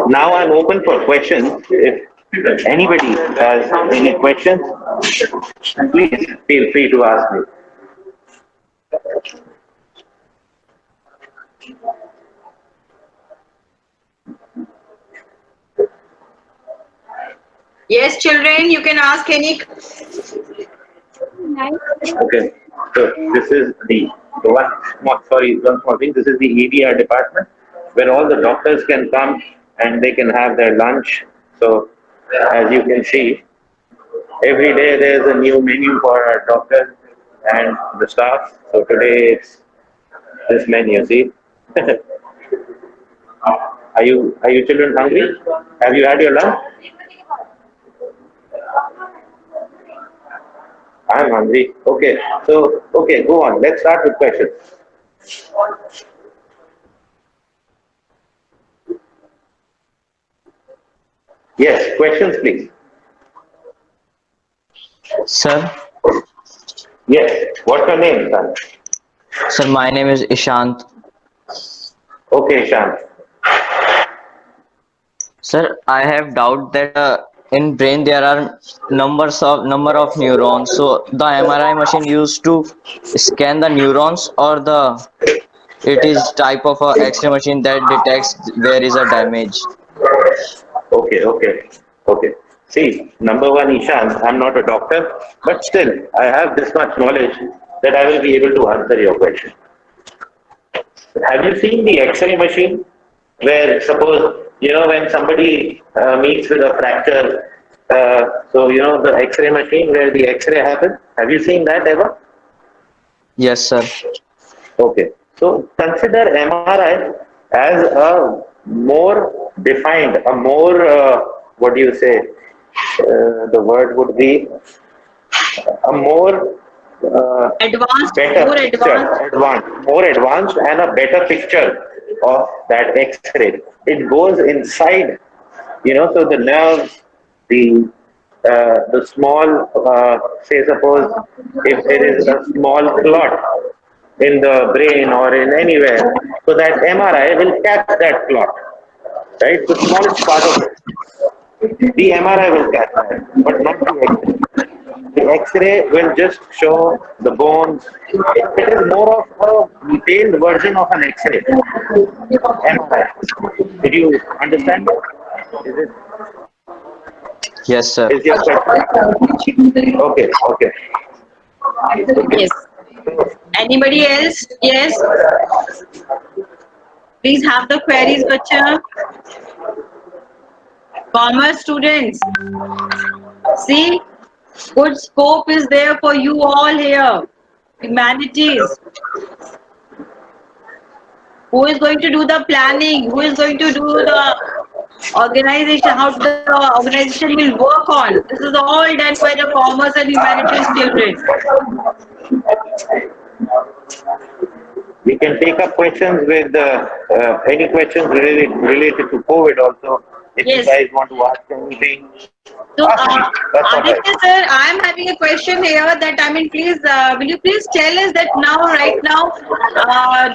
Now I'm open for questions. If anybody has any questions, please feel free to ask me. Yes, children, you can ask any. Okay, so this is the one small thing. This is the EDR department where all the doctors can come and they can have their lunch. So as you can see, every day there's a new menu for our doctors and the staff. So today it's this menu. See, are you children hungry? Have you had your lunch? I'm hungry. Okay, so okay, go on. Let's start with questions. Yes, questions, please. Sir, Yes, what's your name, son? sir, my name is Ishant. Okay, Shan. Sir, I have doubt that in brain there are number of neurons. So the MRI machine used to scan the neurons, or the it is type of a X-ray machine that detects where is a damage. Okay, okay, okay. See, number one, Ishan, I'm not a doctor, but still, I have this much knowledge that I will be able to answer your question. Have you seen the X-ray machine where suppose, when somebody meets with a fracture, the X-ray machine where the X-ray happens, have you seen that ever? Yes, sir. Okay. So consider MRI as a more defined, a more, what do you say? The word would be a more Advanced, better more advanced. picture, more advanced and a better picture of that X-ray. It goes inside, so the nerves, the small, say suppose if there is a small clot in the brain or in anywhere, so that MRI will catch that clot, right? The smallest part of it. The MRI will catch that, but not the X-ray. The X-ray will just show the bones. It is more of a detailed version of an X-ray. MRI. Did you understand that? Is it? Yes, sir. Is your question? Okay, okay. Okay. Yes. Anybody else? Yes. Please have the queries, bacha. Commerce students. See, good scope is there for you all here. Humanities. Who is going to do the planning? Who is going to do the organization? How the organization will work on? This is all done by the commerce and humanities children. We can take up questions with any questions related to COVID also. If you Yes. guys want to ask anything, So, ask me. That's all right. Aditya sir, I am having a question here that I mean, please, will you please tell us that now, right now,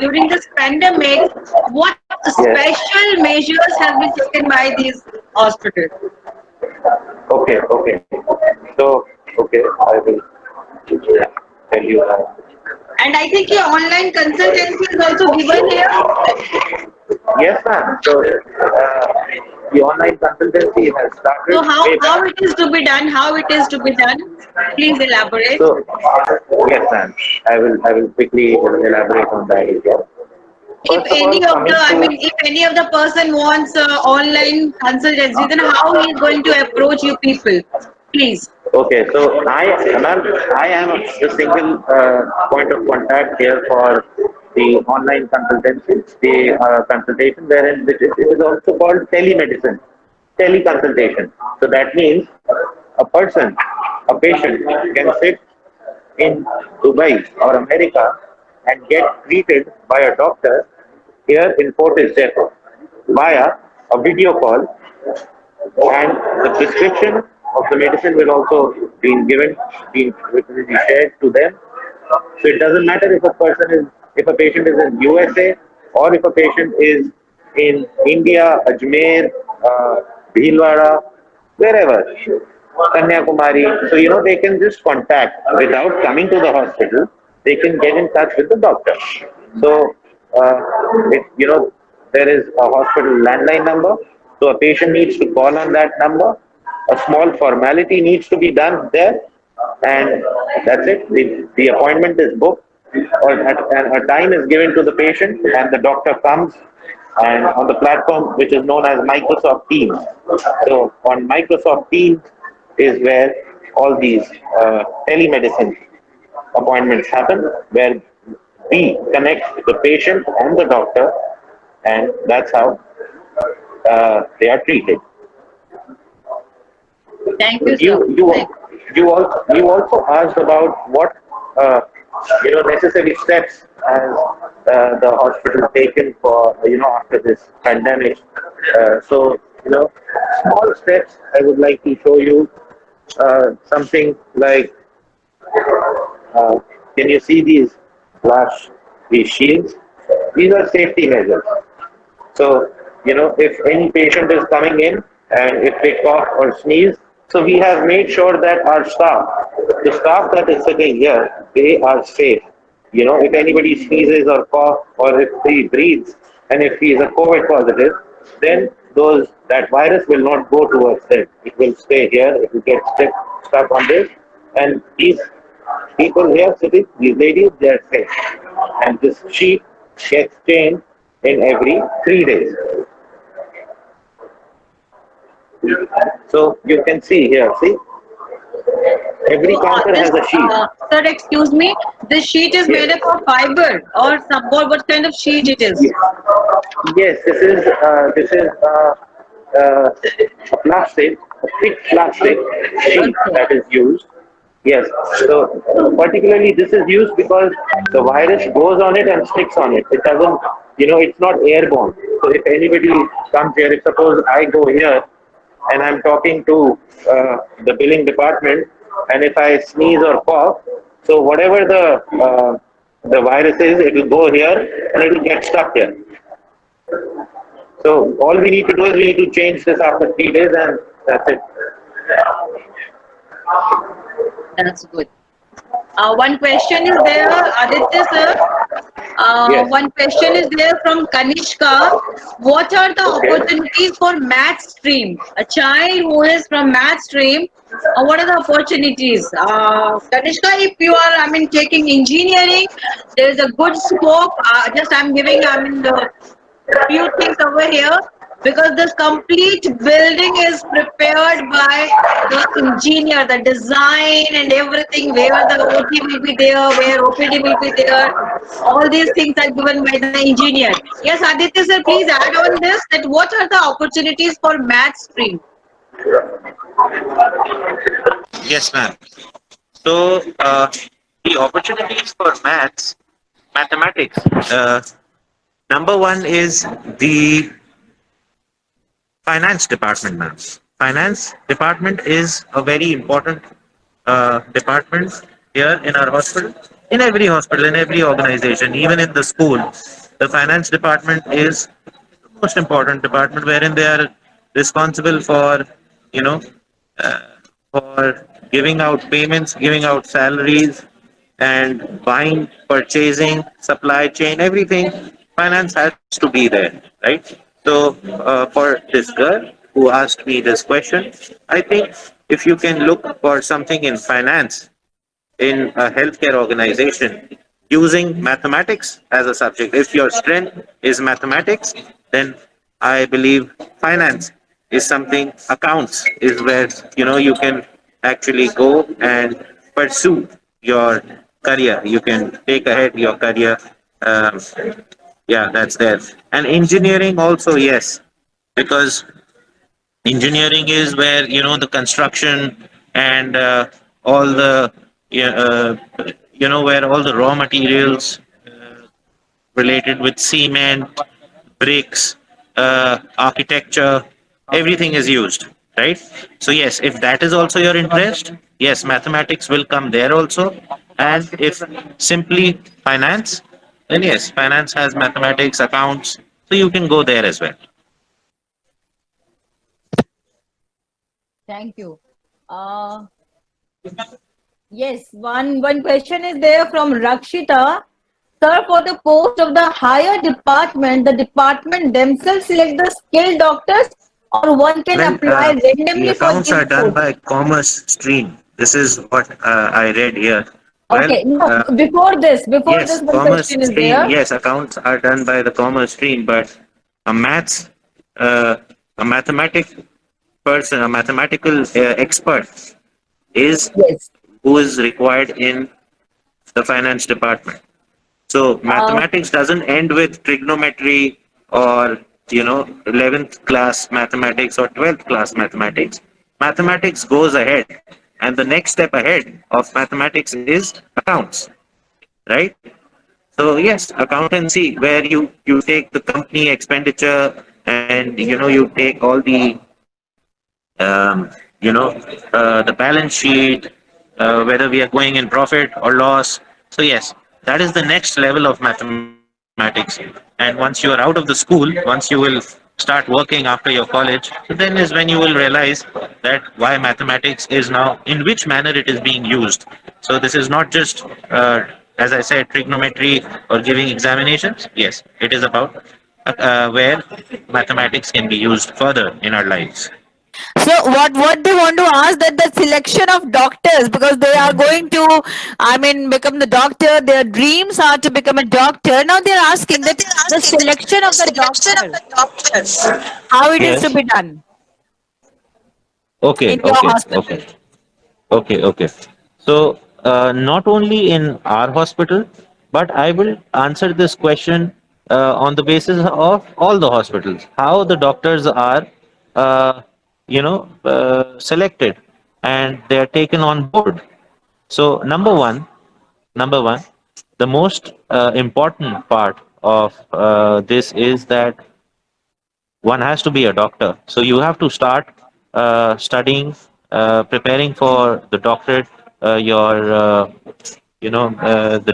during this pandemic, what Yes. special measures have been taken by these hospitals? Okay. Okay. So, okay, I will tell you that. And I think your online consultancy is also given here. Yes, ma'am. So, the online consultancy has So, started way how back. it is to be done? How it is to be done? Please elaborate. So, yes, ma'am. I will quickly elaborate on that as well. If First of any all, of the, coming I to mean, if any of the person wants online consultancy, then how he is going to approach you people? Please. okay, so ma'am, I am the single point of contact here for the online consultancy, the consultation, wherein it is also called telemedicine, teleconsultation. So that means a person, a patient can sit in Dubai or America and get treated by a doctor here in Fortis, Jaipur via a video call, and the prescription of the medicine will also be shared to them. So it doesn't matter if a patient is in USA or if a patient is in India, Ajmer, Bhilwara, wherever, Kanyakumari. So they can just contact without coming to the hospital. They can get in touch with the doctor. So if there is a hospital landline number, so a patient needs to call on that number. A small formality needs to be done there, and that's it. The appointment is booked, or and a time is given to the patient, and the doctor comes and on the platform which is known as Microsoft Teams. So on Microsoft Teams is where all these telemedicine appointments happen, where we connect the patient and the doctor, and that's how they are treated. Thank you, You sir. you Thank you also asked about what uh, necessary steps has the hospital taken for after this pandemic. So small steps. I would like to show you something like uh, can you see these shields? These are safety measures. So, if any patient is coming in and if they cough or sneeze, so we have made sure that the staff that is sitting here, they are safe. If anybody sneezes or cough or if he breathes and if he is a COVID positive, then that virus will not go towards them. It will stay here. It will get stuck on this, and these people here sitting, these ladies, they are safe. And this sheet gets changed in every 3 days. So you can see here, see, So, every counter this, has a sheet. sir, excuse me, this sheet is made up Yes. of fiber or some, what kind of sheet it is? Yes, this is a plastic, a thick plastic sheet Okay. that is used. Yes, so particularly this is used because the virus goes on it and sticks on it. It doesn't, it's not airborne. So if anybody comes here, if suppose I go here and I'm talking to the billing department, and if I sneeze or cough, so whatever the virus is, it will go here and it will get stuck here. So all we need to do is we need to change this after 3 days, and that's it. That's good. One question is there, Aditya sir. Yes. One question is there from Kanishka. What are the Okay. opportunities for math stream? A child who is from math stream, what are the opportunities? Kanishka, if you are, I mean, taking engineering, there is a good scope. Just I'm giving, I mean, the few things over here because this complete building is prepared by the engineer, the design and everything, where the OT will be there, where OPD will be there. All these things are given by the engineer. Yes, Aditya sir, please add on this that what are the opportunities for math stream? Yes, ma'am. So, the opportunities for mathematics. Number one is the finance department, ma'am. Finance department is a very important department here in our hospital, in every organization, even in the school. The finance department is the most important department wherein they are responsible for, you know, for giving out payments, giving out salaries, and buying, purchasing, supply chain, everything. Finance has to be there, right? So, for this girl who asked me this question, I think if you can look for something in finance in a healthcare organization using mathematics as a subject. If your strength is mathematics, then I believe finance is something, accounts is where you can actually go and pursue your career. You can take ahead your career. Um, yeah, that's there. And engineering also, yes, because engineering is where the construction and all the yeah, where all the raw materials related with cement, bricks, architecture, everything is used, right? So yes, if that is also your interest, yes, mathematics will come there also. And if simply finance, then yes, finance has mathematics, accounts, so you can go there as well. Thank you. Uh, yes, one question is there from Rakshita. Sir, for the post of the higher department, the department themselves select the skilled doctors, or one can Well, apply the randomly for accounts this are done post. by commerce stream. This is what I read here. Well, Okay, no, before this, yes, one commerce question is stream. there. Yes, accounts are done by the commerce stream, but a maths, uh, a mathematic person, a mathematical expert is Yes. who is required in the finance department. So Uh, mathematics doesn't end with trigonometry or 11th class mathematics or 12th class mathematics. Mathematics goes ahead, and the next step ahead of mathematics is accounts, right? So yes, accountancy where you take the company expenditure and you take all the the balance sheet, whether we are going in profit or loss. So yes, that is the next level of mathematics. And once you are out of the school, once you will start working after your college, so then is when you will realize that why mathematics is now, in which manner it is being used. So this is not just, as I said, trigonometry or giving examinations. Yes, it is about where mathematics can be used further in our lives. so what they want to ask that the selection of doctors because they are going to, I mean, become the doctor. Their dreams are to become a doctor. Now they are asking that the selection of the doctor, how it is to Yes. be done Okay, in your okay, hospital. okay, okay. So, not only in our hospital, but I will answer this question on the basis of all the hospitals. How the doctors are, selected and they are taken on board. So, number one, the most important part of this is that one has to be a doctor. So you have to start studying, preparing for the doctorate, the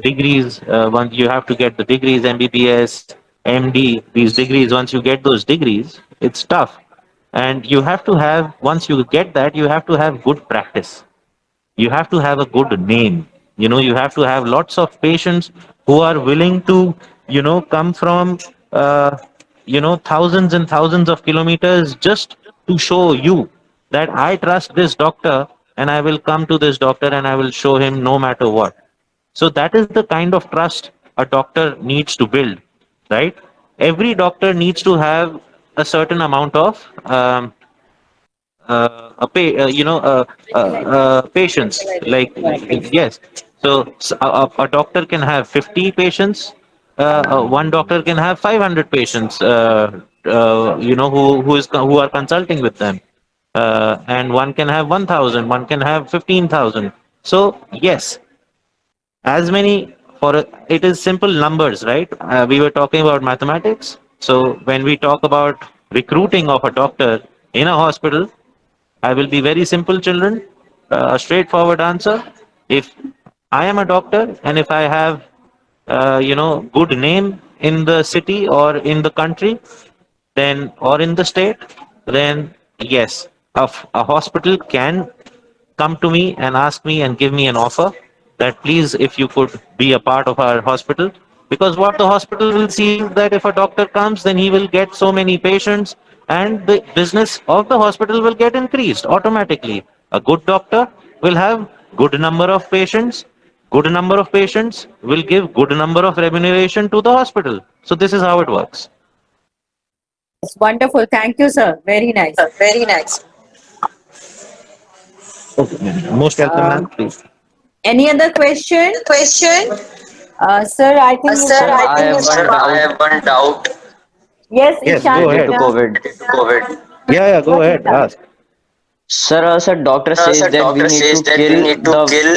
degrees. Once you have to get the degrees, MBBS, MD, these degrees. Once you get those degrees, it's tough, and you have to have. Once you get that, you have to have good practice. You have to have a good name. You have to have lots of patients who are willing to come from uh, thousands and thousands of kilometers just to show you that I trust this doctor, and I will come to this doctor and I will show him no matter what. So that is the kind of trust a doctor needs to build, right? Every doctor needs to have a certain amount of patients. Like, yes. So a doctor can have 50 patients. One doctor can have 500 patients. Who are consulting with them, and one can have 1,000. One can have 15,000. So yes, as many for it is simple numbers, right? We were talking about mathematics. So when we talk about recruiting of a doctor in a hospital, I will be very simple, children. A straightforward answer. If I am a doctor and if I have, good name in the city or in the country, then or in the state, then yes, a hospital can come to me and ask me and give me an offer that please, if you could be a part of our hospital. Because what the hospital will see is that if a doctor comes, then he will get so many patients, and the business of the hospital will get increased automatically. A good doctor will have good number of patients. Good number of patients will give good number of remuneration to the hospital. So this is how it works. It's wonderful. Thank you, sir. Very nice. Very nice. Okay. Most welcome, ma'am. Um, Please. any other question? Question. Sir, I think you Sir, Sir, can I I think ask. you have Sir, one I doubt have one doubt. Yes, Yes, go Ishan. ahead. related to Ishan. COVID. COVID. Yeah, yeah, go Yes, ahead. Ishan. Ask. Sir, doctor says Sir, that we doctor need says to that we kill need to kill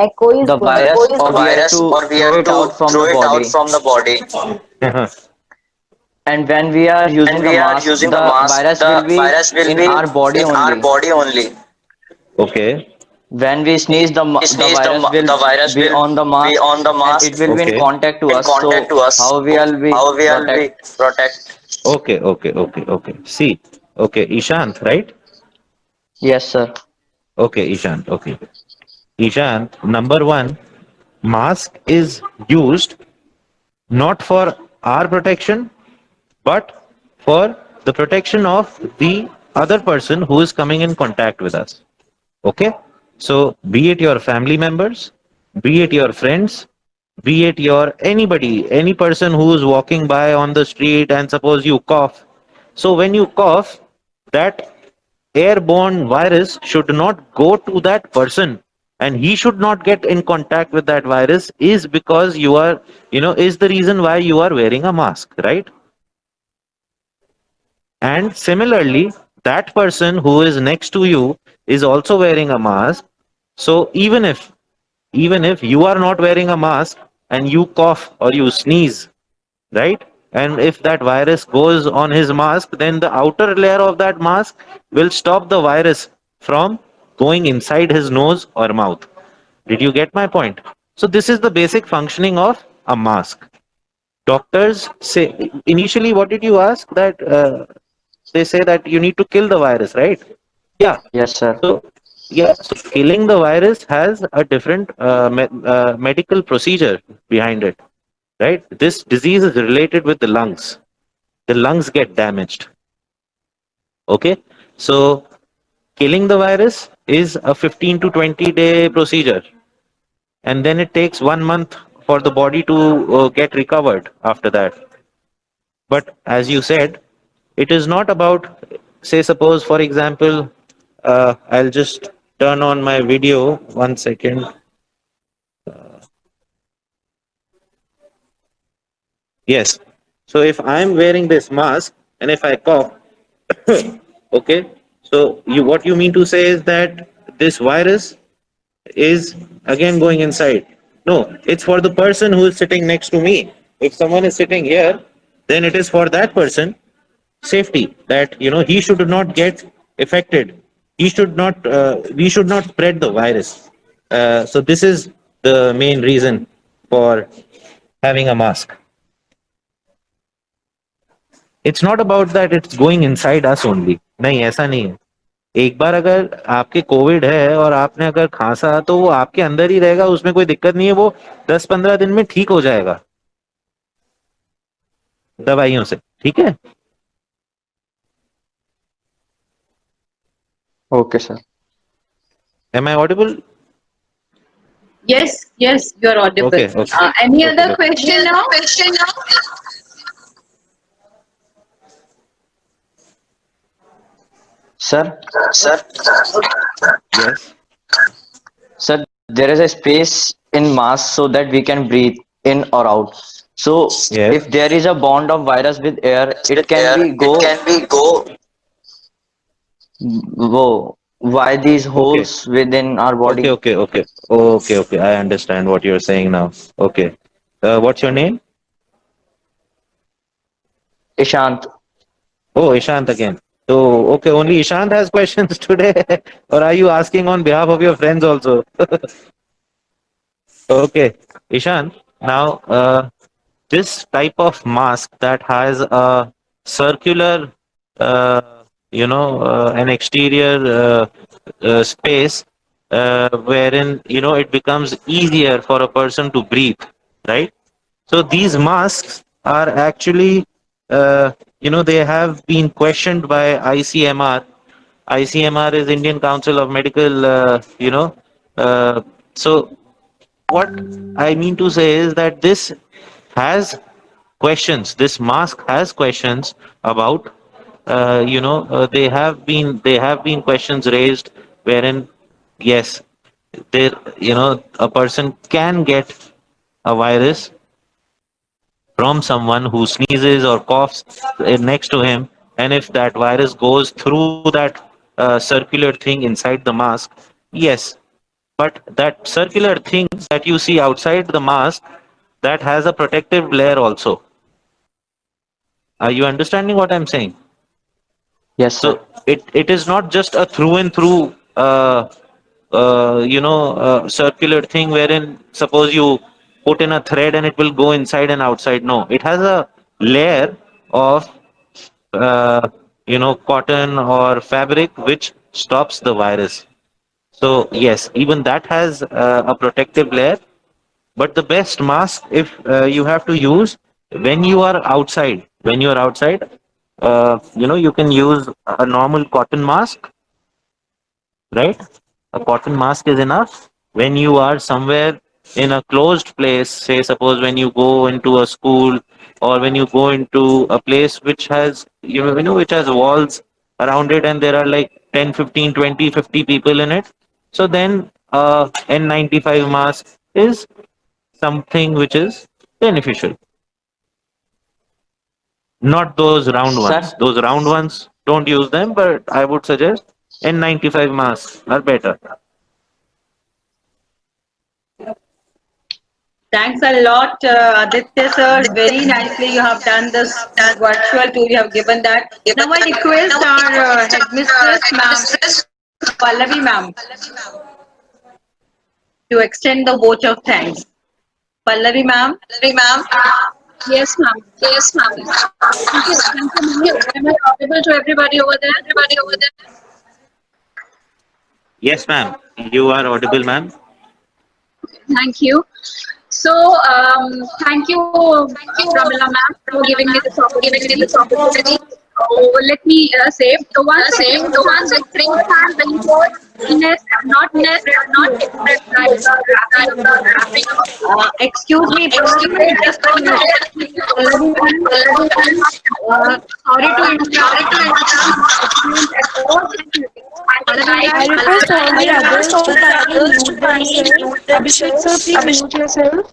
Echo is the going. virus, or the we have virus, to or we throw have it to out from throw the it out body. from the body. And when we are And using a we are mask, using a the mask, virus will the be virus will in be our body in our only. body only. Okay. When we sneeze, We the sneeze, virus will the virus be will on the be mask, on the and mask. it will be in Okay. contact to In us. contact to So us. how we So will be how we will be protect? protect? Okay, okay, okay, okay. See, okay, Ishant, right? Yes, sir. Okay, Ishant. Okay, Ishant. Number one, mask is used not for our protection, but for the protection of the other person who is coming in contact with us. Okay? So, be it your family members, be it your friends, be it your anybody, any person who is walking by on the street, and suppose you cough. So, when you cough, that airborne virus should not go to that person, and he should not get in contact with that virus, is because is the reason why you are wearing a mask, right? And similarly, that person who is next to you is also wearing a mask. So even if you are not wearing a mask and you cough or you sneeze, right? And if that virus goes on his mask, then the outer layer of that mask will stop the virus from going inside his nose or mouth. Did you get my point? So this is the basic functioning of a mask. Doctors say initially, what did you ask? That they say that you need to kill the virus, right? Yeah. Yes, sir. So yeah, so killing the virus has a different medical procedure behind it, right? This disease is related with the lungs. The lungs get damaged. Okay, so killing the virus is a 15 to 20-day procedure, and then it takes 1 month for the body to get recovered after that. But as you said, it is not about, say, suppose, for example, I'll just turn on my video 1 second. Yes. So if I'm wearing this mask and if I cough, okay, so what you mean to say is that this virus is again going inside. No, it's for the person who is sitting next to me. If someone is sitting here, then it is for that person safety, that he should not get affected. He should not. We should not spread the virus. So this is the main reason for having a mask. It's not about that it's going inside us only. नहीं ऐसा नहीं है. एक बार अगर आपके Covid है और आपने अगर खांसा तो वो आपके अंदर ही रहेगा, उसमें कोई दिक्कत नहीं है, वो 10-15 दिन में ठीक हो जाएगा दवाइयों से, ठीक है। Okay, sir. Am I audible? Yes, yes, you're audible. Okay okay Any okay other okay. question now? Sir, yes sir, there is a space in mass so that we can breathe in or out. So yes. if there is a bond of virus with air, it can be go why these okay holes within our okay body. Okay okay okay okay, I understand what you are saying now. Okay, what's your name? Ishant. Oh, Ishant again. So, okay, only Ishant has questions today, or are you asking on behalf of your friends also? Okay, Ishant. Now, this type of mask that has a circular, an exterior space, wherein it becomes easier for a person to breathe, right? So these masks are actually, they have been questioned by ICMR. ICMR is Indian Council of Medical, Uh, so what I mean to say is that this has questions. This mask has questions about, they have been questions raised wherein, yes, there, a person can get a virus from someone who sneezes or coughs next to him, and if that virus goes through that circular thing inside the mask, yes, but that circular thing that you see outside the mask, that has a protective layer also. Are you understanding what I'm saying? Yes, sir. So it is not just a through and through circular thing wherein suppose you put in a thread and it will go inside and outside. No, it has a layer of cotton or fabric which stops the virus. So yes, even that has a protective layer. But the best mask, if you have to use when you are outside, you can use a normal cotton mask, right? A cotton mask is enough when you are somewhere in a closed place. Say, suppose when you go into a school or when you go into a place which has, which has walls around it and there are like 10, 15, 20, 50 people in it. So then N95 mask is something which is beneficial. Not those round ones. Sir, Those round ones, don't use them, but I would suggest N95 masks are better. Thanks a lot, Aditya sir. Very nicely you have done this virtual tour. You have given that. Now I request our headmistress, ma'am, Pallavi ma'am, to extend the vote of thanks. Pallavi ma'am. Yes, ma'am. Thank you, ma'am. Am I audible to everybody over there? Yes, ma'am. You are audible, ma'am. Thank you. So, thank you, Pramila ma'am, for giving me this opportunity. So, let me say, so once a drink can restore illness and not express emotions like wrapping up a gift. Excuse me, Pallavi, just a minute. Pallavi ma'am, sorry to interrupt. At all times, Pallavi I ma'am, request all the others to kindly mute themselves. Abhishek sir, please mute yourself.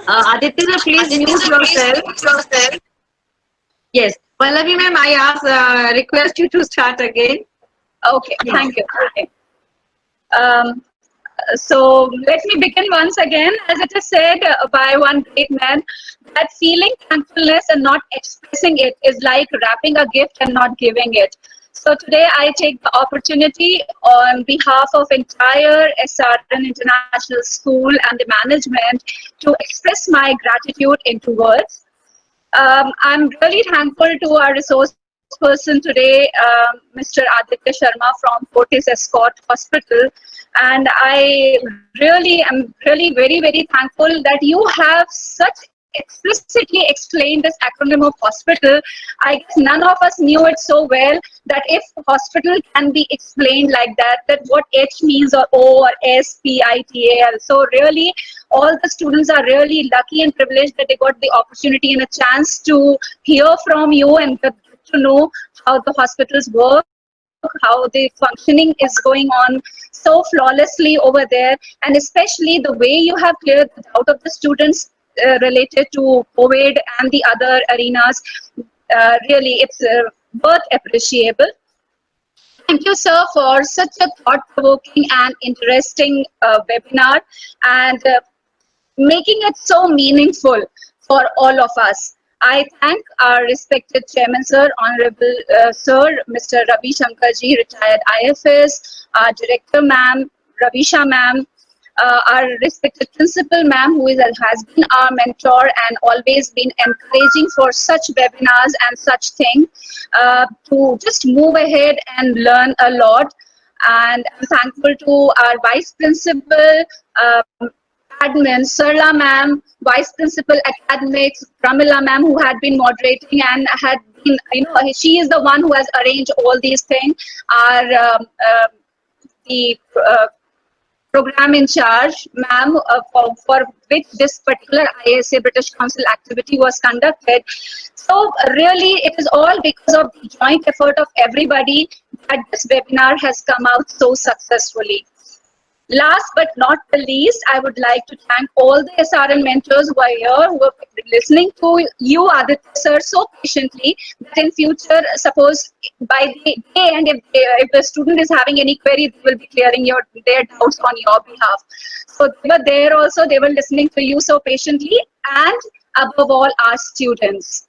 Aditya sir, please mute yourself. Yes, Pallavi ma'am, I ask, request you to start again. Okay, Yes. thank you. Um, so let me begin once again, as it is said by one great man, that feeling thankfulness and not expressing it is like wrapping a gift and not giving it. So today I take the opportunity on behalf of entire SRN International School and the management to express my gratitude into words. I'm really thankful to our resource person today, Mr. Aditya Sharma from Fortis Escort Hospital, and I really am really very very thankful that you have such explicitly explained this acronym of hospital. I guess none of us knew it so well that if hospital can be explained like that, that what H means or O or S, P, I, T, A, L. So really, all the students are really lucky and privileged that they got the opportunity and a chance to hear from you and get to know how the hospitals work, how the functioning is going on so flawlessly over there, and especially the way you have cleared the doubt of the students related to COVID and the other arenas. Really, it's worth appreciable. Thank you, sir, for such a thought-provoking and interesting webinar, and making it so meaningful for all of us. I thank our respected Chairman, Sir, Honorable Sir, Mr. Ravi Shankarji, retired IFS, our Director, Ma'am, Ravisha, Ma'am, our respected Principal, Ma'am, who has been our mentor and always been encouraging for such webinars and such things to just move ahead and learn a lot. And I'm thankful to our Vice Principal, admin, Sarla ma'am, Vice Principal Academics, Pramila ma'am, who had been moderating and had been, she is the one who has arranged all these things. Our the program in charge, ma'am, for which this particular ISA British Council activity was conducted. So really, it is all because of the joint effort of everybody that this webinar has come out so successfully. Last but not the least, I would like to thank all the SRN mentors who are here, who are listening to you, Aditya sir, so patiently that in future, suppose by the day end, if the student is having any query, they will be clearing their doubts on your behalf. So they were there also, they were listening to you so patiently, and above all, our students.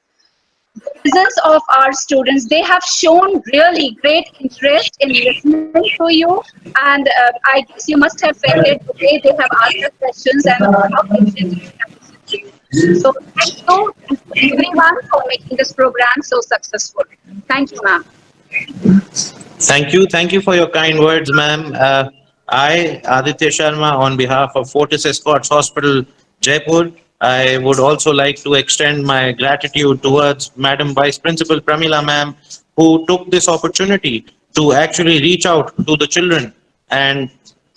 The presence of our students, they have shown really great interest in listening to you, and I guess you must have felt it the way they have asked the questions and how patiently they have listened to you. So thank you everyone for making this program so successful. Thank you, ma'am. Thank you. Thank you for your kind words, ma'am. I, Aditya Sharma, on behalf of Fortis Escorts Hospital, Jaipur, I would also like to extend my gratitude towards Madam Vice Principal Pramila, ma'am, who took this opportunity to actually reach out to the children and,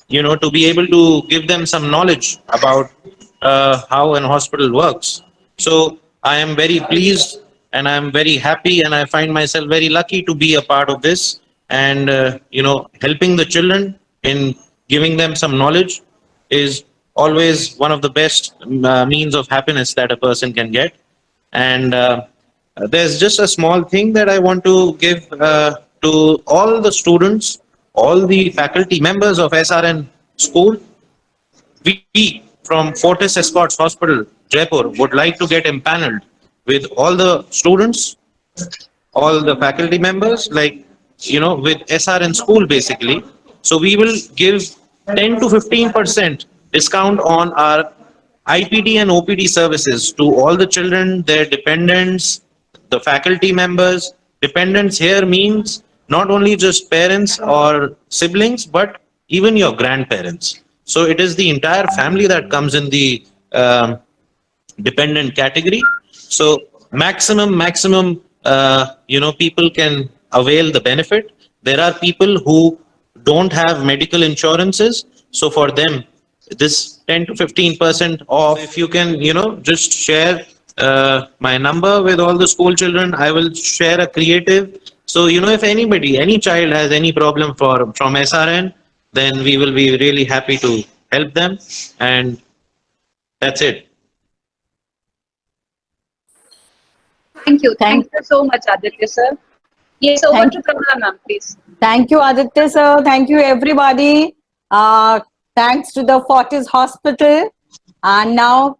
to be able to give them some knowledge about how an hospital works. So I am very pleased and I'm very happy and I find myself very lucky to be a part of this and helping the children in giving them some knowledge is always one of the best means of happiness that a person can get. And there's just a small thing that I want to give to all the students, all the faculty members of SRN school. We from Fortis Escorts Hospital, Jaipur, would like to get empaneled with all the students, all the faculty members, like, with SRN school basically. So we will give 10 to 15% discount on our IPD and OPD services to all the children, their dependents, the faculty members. Dependents here means not only just parents or siblings, but even your grandparents. So it is the entire family that comes in the dependent category. So maximum, people can avail the benefit. There are people who don't have medical insurances. So for them, this 10 to 15% off, if you can, just share my number with all the school children, I will share a creative. So, if anybody, any child has any problem from SRN, then we will be really happy to help them. And that's it. Thank you so much, Aditya sir. Yes, over to Kamala ma'am, please. Thank you, Aditya sir. Thank you, everybody. Thanks to the Fortis Hospital. And now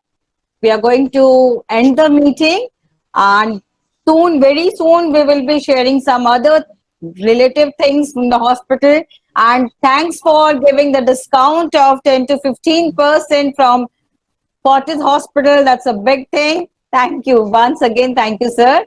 we are going to end the meeting. And soon, very soon, we will be sharing some other relative things from the hospital. And thanks for giving the discount of 10 to 15% from Fortis Hospital. That's a big thing. Thank you. Once again, thank you, sir.